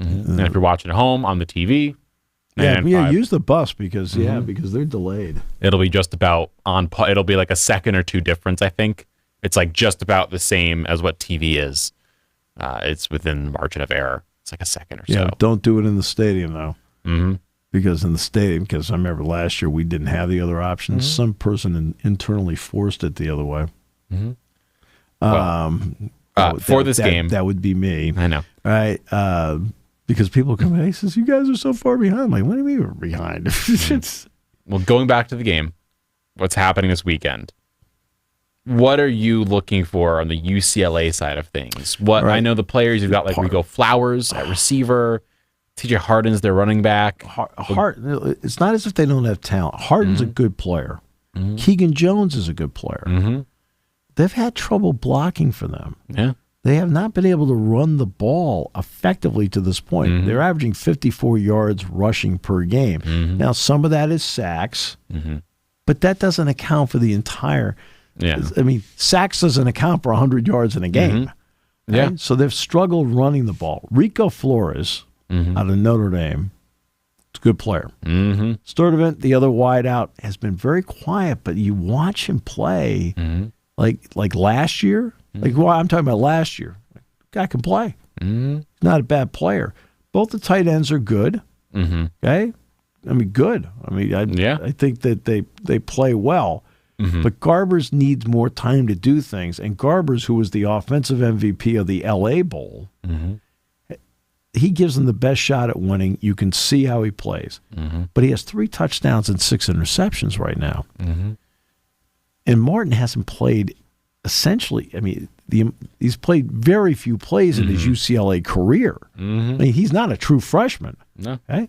Speaker 4: And if you're watching at home on the TV,
Speaker 2: use the bus because they're delayed.
Speaker 4: It'll be just about it'll be like a second or two difference, I think. It's like just about the same as what TV is. It's within the margin of error. It's like a second or so.
Speaker 2: Yeah, don't do it in the stadium though. Because in the stadium, because I remember last year we didn't have the other options. Some person internally forced it the other way.
Speaker 4: For this game,
Speaker 2: that would be me.
Speaker 4: I know.
Speaker 2: All right. Because people come, hey, says, you guys are so far behind. I'm like, what do you mean we're behind?
Speaker 4: Well, going back to the game, what's happening this weekend? What are you looking for on the UCLA side of things? I know the players, you've got like Rico Flowers at receiver, TJ Harden's their running back.
Speaker 2: It's not as if they don't have talent. Harden's a good player. Keegan Jones is a good player. They've had trouble blocking for them.
Speaker 4: Yeah.
Speaker 2: They have not been able to run the ball effectively to this point. They're averaging 54 yards rushing per game. Now, some of that is sacks, but that doesn't account for the entire. Sacks doesn't account for 100 yards in a game. Right? So they've struggled running the ball. Rico Flores out of Notre Dame, it's a good player. Sturdivant, the other wide out, has been very quiet, but you watch him play like last year. I'm talking about last year. Guy can play. He's not a bad player. Both the tight ends are good. Okay? Good. I think that they play well. But Garbers needs more time to do things. And Garbers, who was the offensive MVP of the LA Bowl, he gives them the best shot at winning. You can see how he plays. But he has 3 touchdowns and 6 interceptions right now. And Martin hasn't played essentially, I mean, he's played very few plays in his UCLA career. I mean, he's not a true freshman.
Speaker 4: No.
Speaker 2: Okay?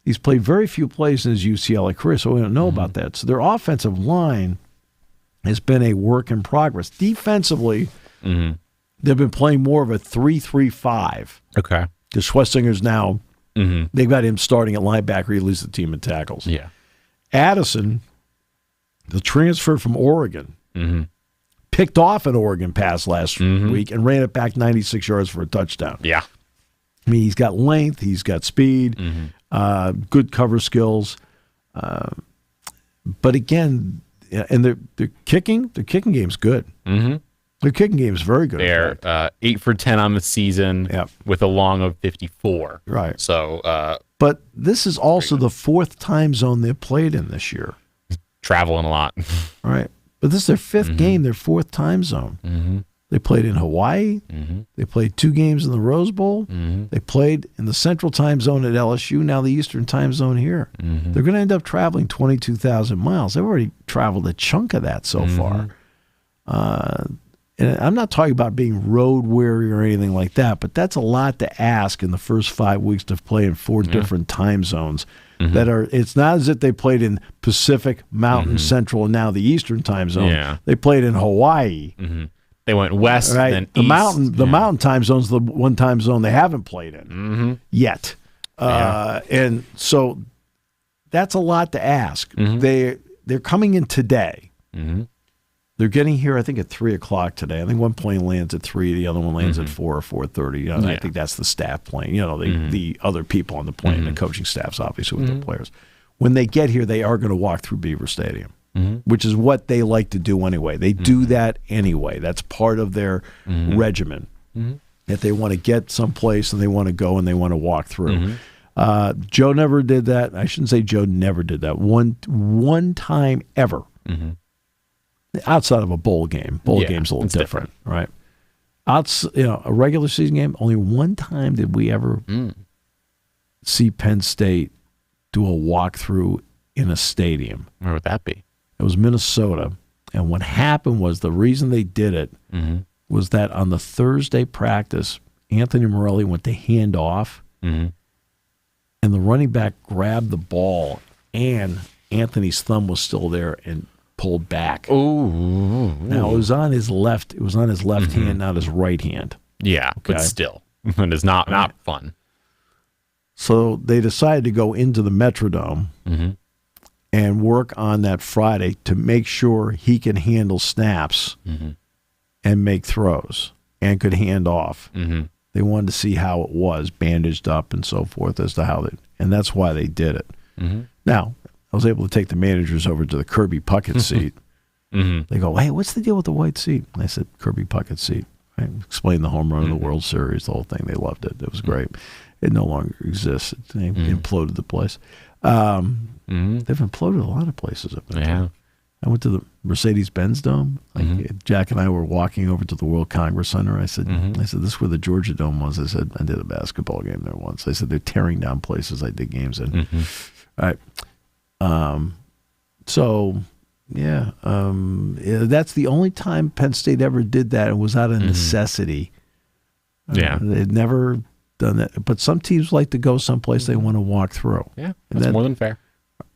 Speaker 2: He's played very few plays in his UCLA career, so we don't know about that. So their offensive line has been a work in progress. Defensively, they've been playing more of a 3-3-5.
Speaker 4: Okay.
Speaker 2: Because Schwessinger's now, they've got him starting at linebacker. He leads the team in tackles.
Speaker 4: Yeah.
Speaker 2: Addison, the transfer from Oregon, picked off an Oregon pass last week and ran it back 96 yards for a touchdown.
Speaker 4: Yeah.
Speaker 2: I mean, he's got length, he's got speed, good cover skills. But again, and their kicking game's good. Their kicking game is very good.
Speaker 4: They're 8 for 10 on the season with a long of 54.
Speaker 2: Right.
Speaker 4: So,
Speaker 2: but this is also the 4th time zone they've played in this year.
Speaker 4: Traveling a lot.
Speaker 2: Right. But this is their 5th game, their 4th time zone. They played in Hawaii. They played 2 games in the Rose Bowl. They played in the Central Time Zone at LSU, now the Eastern Time Zone here. They're going to end up traveling 22,000 miles. They've already traveled a chunk of that so far. And I'm not talking about being road weary or anything like that, but that's a lot to ask in the first 5 weeks to play in 4 different time zones. That are. It's not as if they played in Pacific, Mountain, Central, and now the Eastern Time Zone.
Speaker 4: Yeah.
Speaker 2: They played in Hawaii.
Speaker 4: They went west,
Speaker 2: right?
Speaker 4: then
Speaker 2: the
Speaker 4: east.
Speaker 2: Mountain Time Zone's the one time zone they haven't played in yet. And so that's a lot to ask. They're coming in today. They're getting here, I think, at 3 o'clock today. I think one plane lands at 3, the other one lands at 4 or 4:30. You know, I think that's the staff plane. You know, the other people on the plane, the coaching staffs, obviously, with the players. When they get here, they are going to walk through Beaver Stadium, which is what they like to do anyway. They do that anyway. That's part of their regimen. That they want to get someplace and they want to go and they want to walk through. Joe never did that. I shouldn't say Joe never did that. One time ever. Outside of a bowl game. Bowl game's a little different, right? A regular season game, only one time did we ever see Penn State do a walkthrough in a stadium.
Speaker 4: Where would that be?
Speaker 2: It was Minnesota. And what happened was the reason they did it was that on the Thursday practice, Anthony Morelli went to hand off, and the running back grabbed the ball, and Anthony's thumb was still there and pulled back.
Speaker 4: Ooh.
Speaker 2: Now it was on his left. It was on his left hand, not his right hand.
Speaker 4: Yeah, but still, it is not fun.
Speaker 2: So they decided to go into the Metrodome and work on that Friday to make sure he can handle snaps and make throws and could hand off. They wanted to see how it was bandaged up and so forth as to how and that's why they did it. Now, I was able to take the managers over to the Kirby Puckett seat. They go, hey, what's the deal with the white seat? And I said, Kirby Puckett seat. I explained the home run of the World Series, the whole thing. They loved it. It was great. It no longer exists. They imploded the place. They've imploded a lot of places up there.
Speaker 4: Yeah.
Speaker 2: I went to the Mercedes-Benz Dome. Jack and I were walking over to the World Congress Center. I said, this is where the Georgia Dome was. I said, I did a basketball game there once. I said, they're tearing down places I did games in. All right. That's the only time Penn State ever did that. It was out of necessity. They'd never done that. But some teams like to go someplace they want to walk through.
Speaker 4: Yeah, that's more than fair.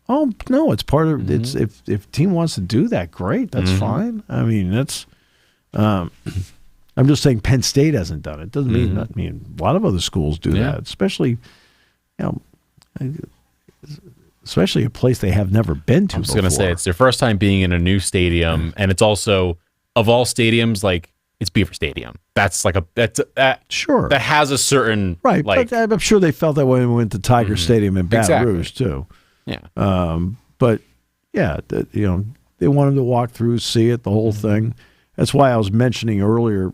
Speaker 2: Oh, no, it's part of it's if a team wants to do that, great. That's fine. I mean, that's I'm just saying Penn State hasn't done it. Doesn't mean that. I mean, a lot of other schools do that, especially especially a place they have never been to before.
Speaker 4: I was going to say, it's their first time being in a new stadium, and it's also, of all stadiums, like, it's Beaver Stadium. That's like
Speaker 2: sure.
Speaker 4: That has a certain,
Speaker 2: right,
Speaker 4: like,
Speaker 2: but I'm sure they felt that way when we went to Tiger Stadium in Baton Rouge, too.
Speaker 4: Yeah.
Speaker 2: But, yeah, they wanted to walk through, see it, the whole thing. That's why I was mentioning earlier,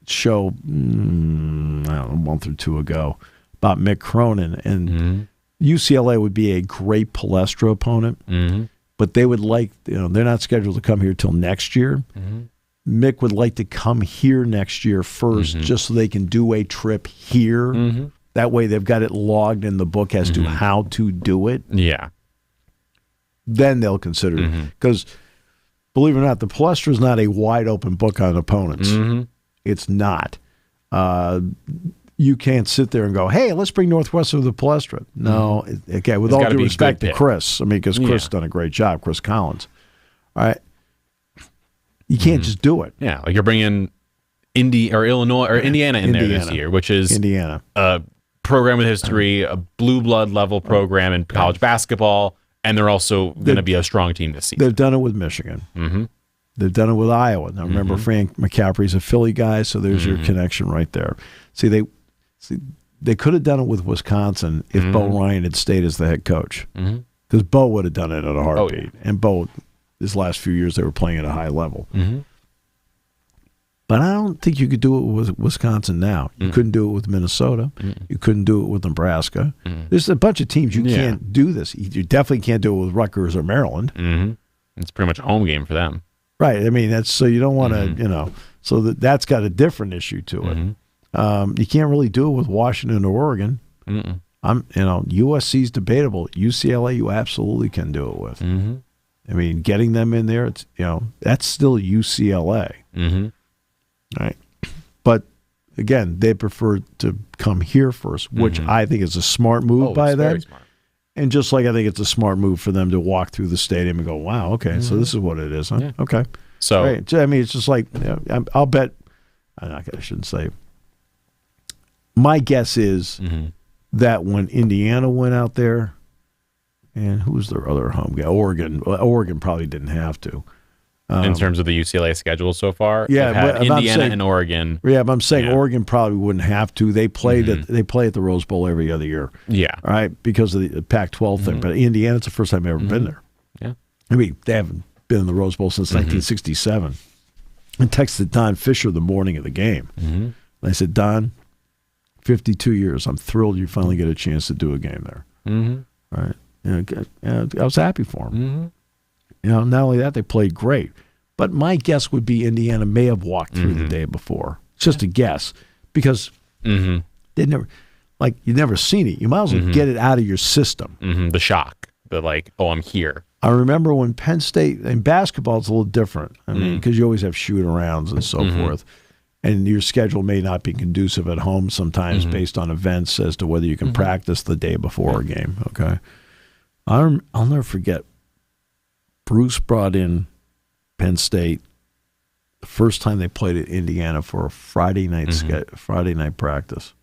Speaker 2: show, I don't know, a month or two ago, about Mick Cronin, and UCLA would be a great Palestra opponent. but they would like, they're not scheduled to come here till next year. Mick would like to come here next year first, just so they can do a trip here. That way they've got it logged in the book as to how to do it.
Speaker 4: Yeah.
Speaker 2: Then they'll consider it. Because, believe it or not, the Palestra is not a wide open book on opponents. It's not. You can't sit there and go, hey, let's bring Northwestern to the Palestra. No. Okay, with all due respect to Chris. I mean, because Chris has done a great job, Chris Collins. All right. You can't just do it.
Speaker 4: Yeah, like you're bringing Illinois or Indiana in there this year, which is
Speaker 2: Indiana,
Speaker 4: a program with history, a blue blood level program in college basketball, and they're also going to be a strong team this season.
Speaker 2: They've done it with Michigan. They've done it with Iowa. Now remember, Frank McCaffrey's a Philly guy, so there's your connection right there. See, they could have done it with Wisconsin if Bo Ryan had stayed as the head coach, because Bo would have done it at a heartbeat, and Bo. This last few years, they were playing at a high level. But I don't think you could do it with Wisconsin now. You couldn't do it with Minnesota. You couldn't do it with Nebraska. There's a bunch of teams you can't do this. You definitely can't do it with Rutgers or Maryland.
Speaker 4: It's pretty much a home game for them.
Speaker 2: Right. I mean, that's so you don't want to, so that's got a different issue to it. You can't really do it with Washington or Oregon. USC's debatable. UCLA, you absolutely can do it with. I mean, getting them in there, it's that's still UCLA. Right. But again, they prefer to come here first, which I think is a smart move by them. Very smart. And just like I think it's a smart move for them to walk through the stadium and go, wow, okay, so this is what it is, huh? Yeah. Okay.
Speaker 4: So
Speaker 2: right. I mean, it's just like I'll bet. I shouldn't say. My guess is that when Indiana went out there. And who was their other home guy? Oregon. Well, Oregon probably didn't have to.
Speaker 4: In terms of the UCLA schedule so far?
Speaker 2: Yeah,
Speaker 4: but Indiana and Oregon.
Speaker 2: Yeah, but I'm saying Oregon probably wouldn't have to. They play they play at the Rose Bowl every other year.
Speaker 4: Yeah.
Speaker 2: All right, because of the Pac-12 thing. But Indiana, it's the first time I've ever been there.
Speaker 4: Yeah.
Speaker 2: I mean, they haven't been in the Rose Bowl since 1967. I texted Don Fisher the morning of the game. And I said, Don, 52 years. I'm thrilled you finally get a chance to do a game there. All right. I was happy for them. Not only that, they played great. But my guess would be Indiana may have walked through the day before. It's just a guess because they never, you've never seen it. You might as well get it out of your system.
Speaker 4: The shock, I'm here.
Speaker 2: I remember when Penn State, and basketball is a little different. I mean, because you always have shoot-arounds and so forth. And your schedule may not be conducive at home sometimes based on events as to whether you can practice the day before a game, okay? I'll never forget, Bruce brought in Penn State the first time they played at Indiana for a Friday night practice.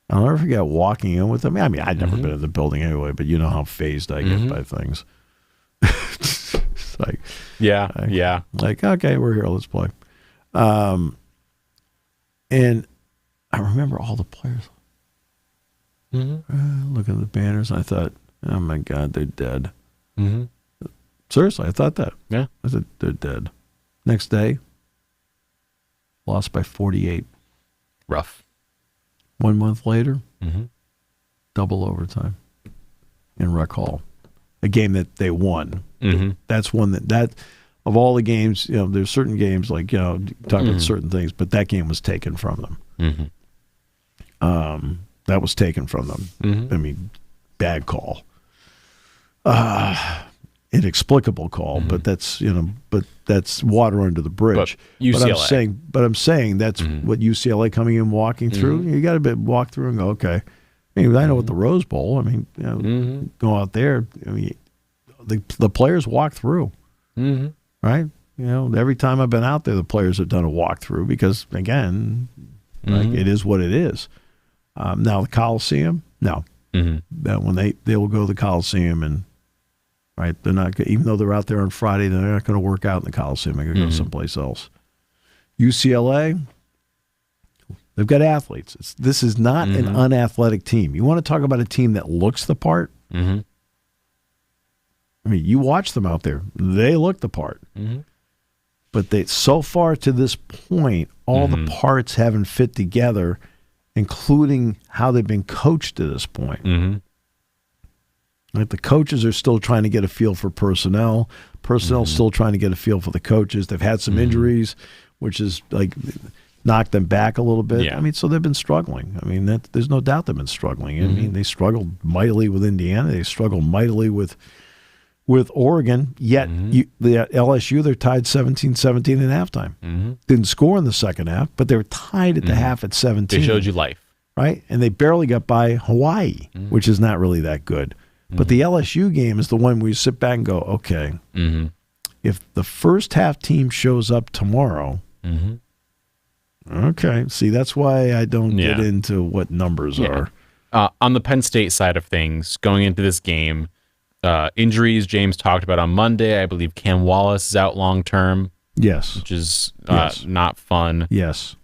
Speaker 2: I'll never forget walking in with them. I mean, I'd never been in the building anyway, but you know how phased I get by things. It's like, like, okay, we're here, let's play. And I remember all the players looking at the banners. I thought, oh my God, they're dead. Seriously, I thought that.
Speaker 4: Yeah.
Speaker 2: I said, they're dead. Next day, lost by 48.
Speaker 4: Rough.
Speaker 2: 1 month later, double overtime in Rec Hall. A game that they won. That's one that of all the games, there's certain games like, talk about certain things, but that game was taken from them. That was taken from them. I mean, bad call. Inexplicable call, but that's that's water under the bridge.
Speaker 4: But UCLA.
Speaker 2: But I'm saying that's what UCLA coming in walking through. You got to walk through and go, okay. I mean, I know what the Rose Bowl. I mean, go out there. I mean, the players walk through, right? Every time I've been out there, the players have done a walkthrough because, again, it is what it is. Now the Coliseum, no. When they will go to the Coliseum and. Right, they're not. Even though they're out there on Friday, they're not going to work out in the Coliseum. They're going to go someplace else. UCLA, they've got athletes. This is not an unathletic team. You want to talk about a team that looks the part? I mean, you watch them out there; they look the part. But they, so far to this point, all the parts haven't fit together, including how they've been coached to this point. Like the coaches are still trying to get a feel for personnel. Personnel still trying to get a feel for the coaches. They've had some injuries, which is like knocked them back a little bit.
Speaker 4: Yeah.
Speaker 2: I mean, so they've been struggling. I mean, there's no doubt they've been struggling. I mean, they struggled mightily with Indiana. They struggled mightily with Oregon. Yet the LSU, they're tied 17-17 at halftime. Didn't score in the second half, but they were tied at the half at 17.
Speaker 4: They showed you life.
Speaker 2: Right? And they barely got by Hawaii, which is not really that good. But the LSU game is the one where you sit back and go, okay, if the first half team shows up tomorrow, okay. See, that's why I don't get into what numbers are.
Speaker 4: On the Penn State side of things, going into this game, injuries James talked about on Monday. I believe Cam Wallace is out long term.
Speaker 2: Yes.
Speaker 4: Which is not fun.
Speaker 2: Yes.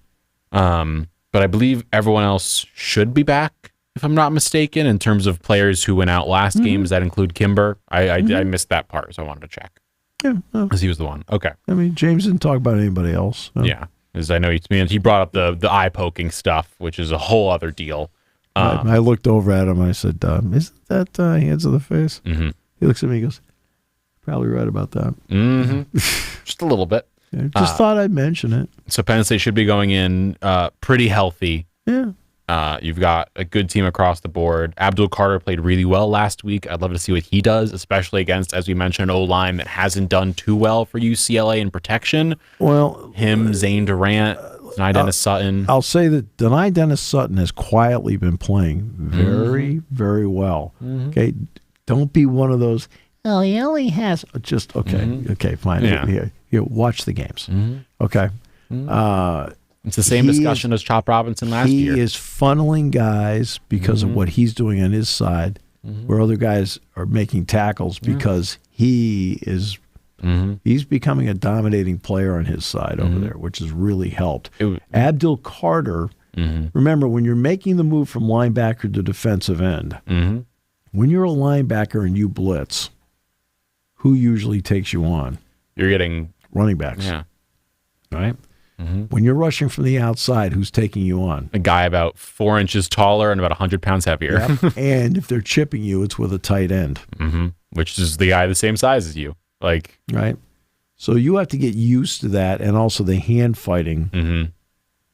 Speaker 4: But I believe everyone else should be back, if I'm not mistaken, in terms of players who went out last game. Does that include Kimber? I missed that part, so I wanted to check.
Speaker 2: Yeah.
Speaker 4: Because he was the one. Okay.
Speaker 2: I mean, James didn't talk about anybody else. So.
Speaker 4: Yeah. Because I know he brought up the eye-poking stuff, which is a whole other deal.
Speaker 2: I looked over at him. I said, isn't that hands of the face? He looks at me and goes, probably right about that.
Speaker 4: Just a little bit.
Speaker 2: Yeah, just thought I'd mention it.
Speaker 4: So Penn State should be going in pretty healthy.
Speaker 2: Yeah.
Speaker 4: You've got a good team across the board. Abdul Carter played really well last week. I'd love to see what he does, especially against, as we mentioned, an O-line that hasn't done too well for UCLA in protection.
Speaker 2: Well,
Speaker 4: him, Zane Durant, Denai Dennis Sutton.
Speaker 2: I'll say that Denai Dennis Sutton has quietly been playing very, very well. Okay, don't be one of those. Oh, he only has just okay, fine.
Speaker 4: Yeah.
Speaker 2: Watch the games. Okay.
Speaker 4: It's the same discussion as Chop Robinson last year.
Speaker 2: He is funneling guys because of what he's doing on his side, where other guys are making tackles because he is he's becoming a dominating player on his side over there, which has really helped. Abdul Carter, remember, when you're making the move from linebacker to defensive end, when you're a linebacker and you blitz, who usually takes you on?
Speaker 4: You're getting
Speaker 2: running backs.
Speaker 4: Yeah.
Speaker 2: Right? When you're rushing from the outside, who's taking you on?
Speaker 4: A guy about 4 inches taller and about 100 pounds heavier.
Speaker 2: Yep. And if they're chipping you, it's with a tight end.
Speaker 4: Which is the guy the same size as you.
Speaker 2: Right? So you have to get used to that, and also the hand fighting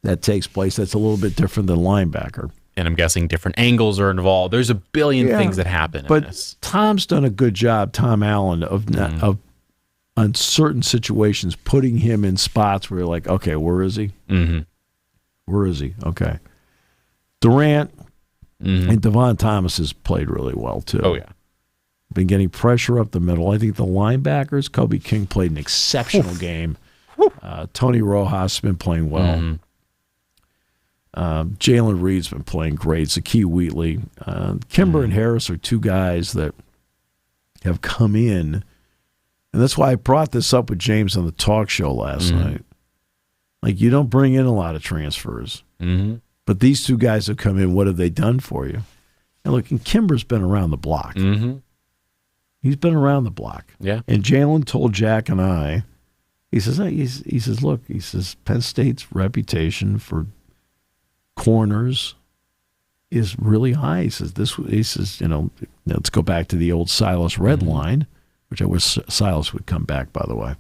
Speaker 2: that takes place. That's a little bit different than linebacker.
Speaker 4: And I'm guessing different angles are involved. There's a billion things that happen in this.
Speaker 2: Tom's done a good job, Tom Allen, of on certain situations, putting him in spots where you're like, okay, where is he? Where is he? Okay. Durant and Devon Thomas has played really well, too.
Speaker 4: Oh, yeah.
Speaker 2: Been getting pressure up the middle. I think the linebackers, Kobe King played an exceptional game. Tony Rojas has been playing well. Jalen Reed's been playing great. Zakee Wheatley. Kimber and Harris are two guys that have come in. And that's why I brought this up with James on the talk show last night. Like, you don't bring in a lot of transfers. But these two guys have come in. What have they done for you? And look, and Kimber's been around the block. He's been around the block.
Speaker 4: Yeah.
Speaker 2: And Jalen told Jack and I, he says, look, Penn State's reputation for corners is really high. He says, let's go back to the old Silas Red line, which I wish Silas would come back, by the way.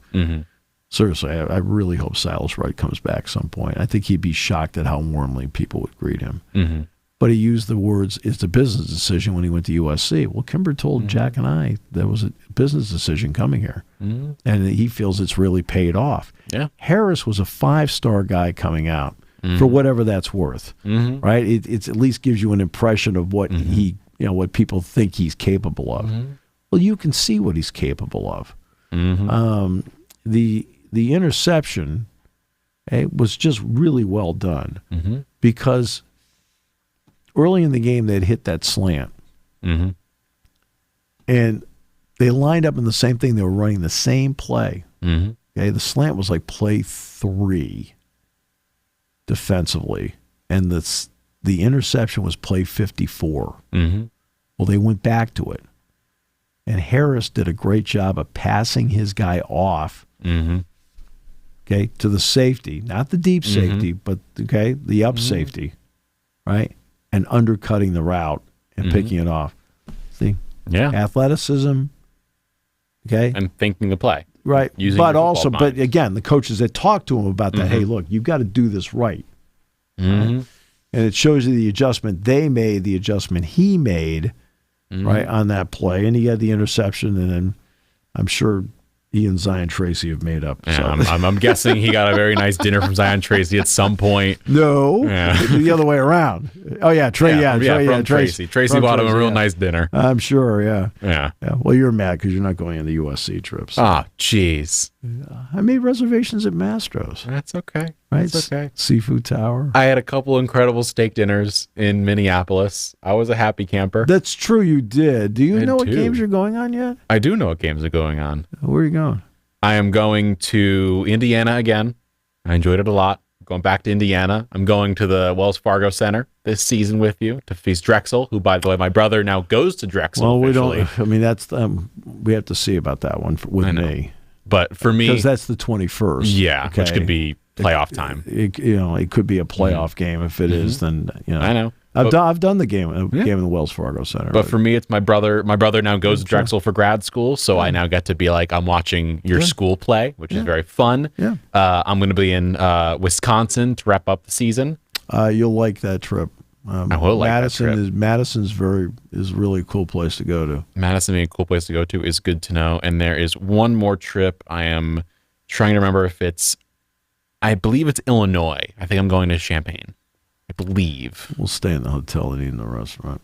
Speaker 2: Seriously, I really hope Silas Red comes back at some point. I think he'd be shocked at how warmly people would greet him. But he used the words, it's a business decision when he went to USC. Well, Kimber told Jack and I there was a business decision coming here. And he feels it's really paid off.
Speaker 4: Yeah.
Speaker 2: Harris was a 5-star guy coming out for whatever that's worth, right? It at least gives you an impression of what what people think he's capable of. Well, you can see what he's capable of. The interception was just really well done because early in the game they'd hit that slant, and they lined up in the same thing. They were running the same play. Okay, the slant was like play 3 defensively, and the interception was play 54. Well, they went back to it. And Harris did a great job of passing his guy off, okay, to the safety, not the deep safety, but the up safety, right, and undercutting the route and picking it off. See,
Speaker 4: Yeah.
Speaker 2: Athleticism. Okay.
Speaker 4: And thinking the play.
Speaker 2: Right.
Speaker 4: Using
Speaker 2: But
Speaker 4: your
Speaker 2: also,
Speaker 4: football
Speaker 2: but
Speaker 4: mind.
Speaker 2: again, the coaches that talk to him about that, hey, look, you've got to do this right.
Speaker 4: Mm-hmm.
Speaker 2: And it shows you the adjustment they made, the adjustment he made, right, on that play. And he had the interception, and then I'm sure he and Zion Tracy have made up.
Speaker 4: Yeah,
Speaker 2: So.
Speaker 4: I'm guessing he got a very nice dinner from Zion Tracy at some point.
Speaker 2: No,
Speaker 4: Yeah.
Speaker 2: the other way around. Oh, yeah,
Speaker 4: From Tracy. Tracy bought him a real nice dinner.
Speaker 2: I'm sure, yeah.
Speaker 4: Yeah.
Speaker 2: Well, you're mad because you're not going on the USC trips.
Speaker 4: Oh, jeez.
Speaker 2: I made reservations at Mastro's.
Speaker 4: That's okay.
Speaker 2: Right?
Speaker 4: That's okay.
Speaker 2: Seafood Tower.
Speaker 4: I had a couple incredible steak dinners in Minneapolis. I was a happy camper.
Speaker 2: That's true, you did. Do you
Speaker 4: And
Speaker 2: know what
Speaker 4: two.
Speaker 2: games you're going on yet?
Speaker 4: I do know what games are going on.
Speaker 2: Where are you going?
Speaker 4: I am going to Indiana again. I enjoyed it a lot. Going back to Indiana. I'm going to the Wells Fargo Center this season with you to face Drexel, who, by the way, my brother now goes to Drexel.
Speaker 2: Well, we
Speaker 4: officially.
Speaker 2: don't. I mean, that's we have to see about that one with me
Speaker 4: But for me,
Speaker 2: because that's the 21st.
Speaker 4: yeah,
Speaker 2: okay?
Speaker 4: which could be playoff time.
Speaker 2: It could be a playoff game. If it is, then
Speaker 4: I know.
Speaker 2: I've done the game in the Wells Fargo Center.
Speaker 4: But for me, it's my brother. My brother now goes to Drexel for grad school, so I now get to be like, I'm watching your school play, which is very fun.
Speaker 2: Yeah.
Speaker 4: I'm going to be in Wisconsin to wrap up the season.
Speaker 2: You'll like that trip.
Speaker 4: I will like
Speaker 2: Madison
Speaker 4: that trip.
Speaker 2: Madison's really a cool place to go to.
Speaker 4: Madison being a cool place to go to is good to know. And there is one more trip. I am trying to remember if I believe it's Illinois. I think I'm going to Champaign. I believe.
Speaker 2: We'll stay in the hotel and eat in the restaurant.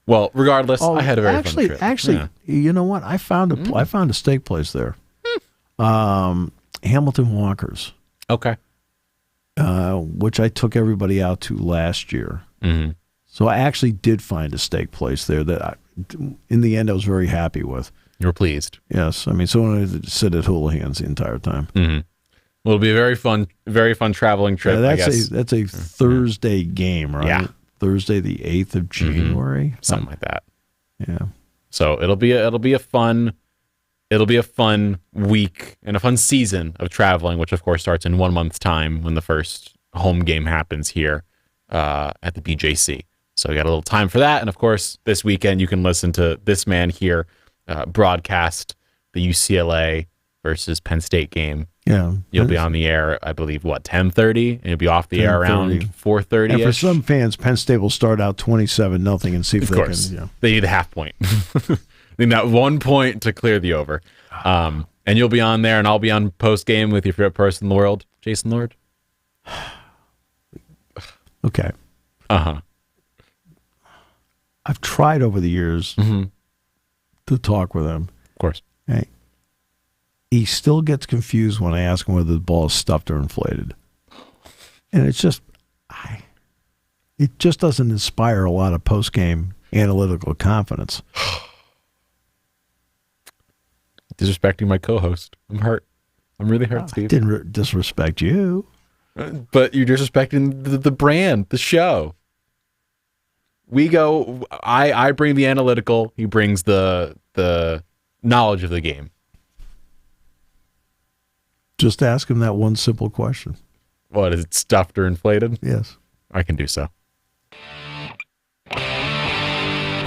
Speaker 4: Well, regardless, I had a very fun trip.
Speaker 2: Actually,
Speaker 4: Yeah.
Speaker 2: you know what? I found a steak place there. Hamilton Walker's,
Speaker 4: Okay.
Speaker 2: which I took everybody out to last year.
Speaker 4: Mm-hmm.
Speaker 2: So I actually did find a steak place there that, in the end, I was very happy with.
Speaker 4: You were pleased.
Speaker 2: Yes, I mean, someone had to sit at Houlihan's the entire time.
Speaker 4: Mm-hmm. Well, it'll be a very fun traveling trip.
Speaker 2: Yeah,
Speaker 4: I guess.
Speaker 2: that's a Thursday game, right?
Speaker 4: Yeah.
Speaker 2: Thursday, the 8th of January,
Speaker 4: Something like that.
Speaker 2: Yeah.
Speaker 4: So it'll be a fun week and a fun season of traveling, which of course starts in 1 month's time when the first home game happens here at the BJC. So we got a little time for that, and of course this weekend you can listen to this man here broadcast the UCLA versus Penn State game.
Speaker 2: Yeah.
Speaker 4: You'll be on the air, I believe, 10:30, and you'll be off the air around 4:30.
Speaker 2: And for some fans, Penn State will start out 27-0 and see if
Speaker 4: Of
Speaker 2: they
Speaker 4: course,
Speaker 2: can.
Speaker 4: they need a half point. They need that 1 point to clear the over. And you'll be on there, and I'll be on post game with your favorite person in the world, Jason Lord.
Speaker 2: Okay.
Speaker 4: Uh-huh.
Speaker 2: I've tried over the years to talk with him.
Speaker 4: Of course.
Speaker 2: Hey, he still gets confused when I ask him whether the ball is stuffed or inflated. And it's just, it just doesn't inspire a lot of post-game analytical confidence.
Speaker 4: Disrespecting my co-host. I'm hurt. I'm really hurt,
Speaker 2: I
Speaker 4: Steve.
Speaker 2: didn't disrespect you.
Speaker 4: But you're disrespecting the brand, the show. We go, I bring the analytical, he brings the knowledge of the game.
Speaker 2: Just ask him that one simple question.
Speaker 4: What, is it stuffed or inflated?
Speaker 2: Yes.
Speaker 4: I can do so.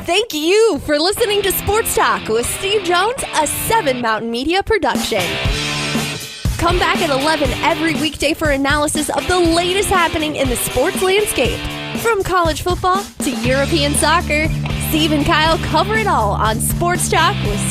Speaker 1: Thank you for listening to Sports Talk with Steve Jones, a 7 Mountain Media production. Come back at 11 every weekday for analysis of the latest happening in the sports landscape. From college football to European soccer, Steve and Kyle cover it all on Sports Talk with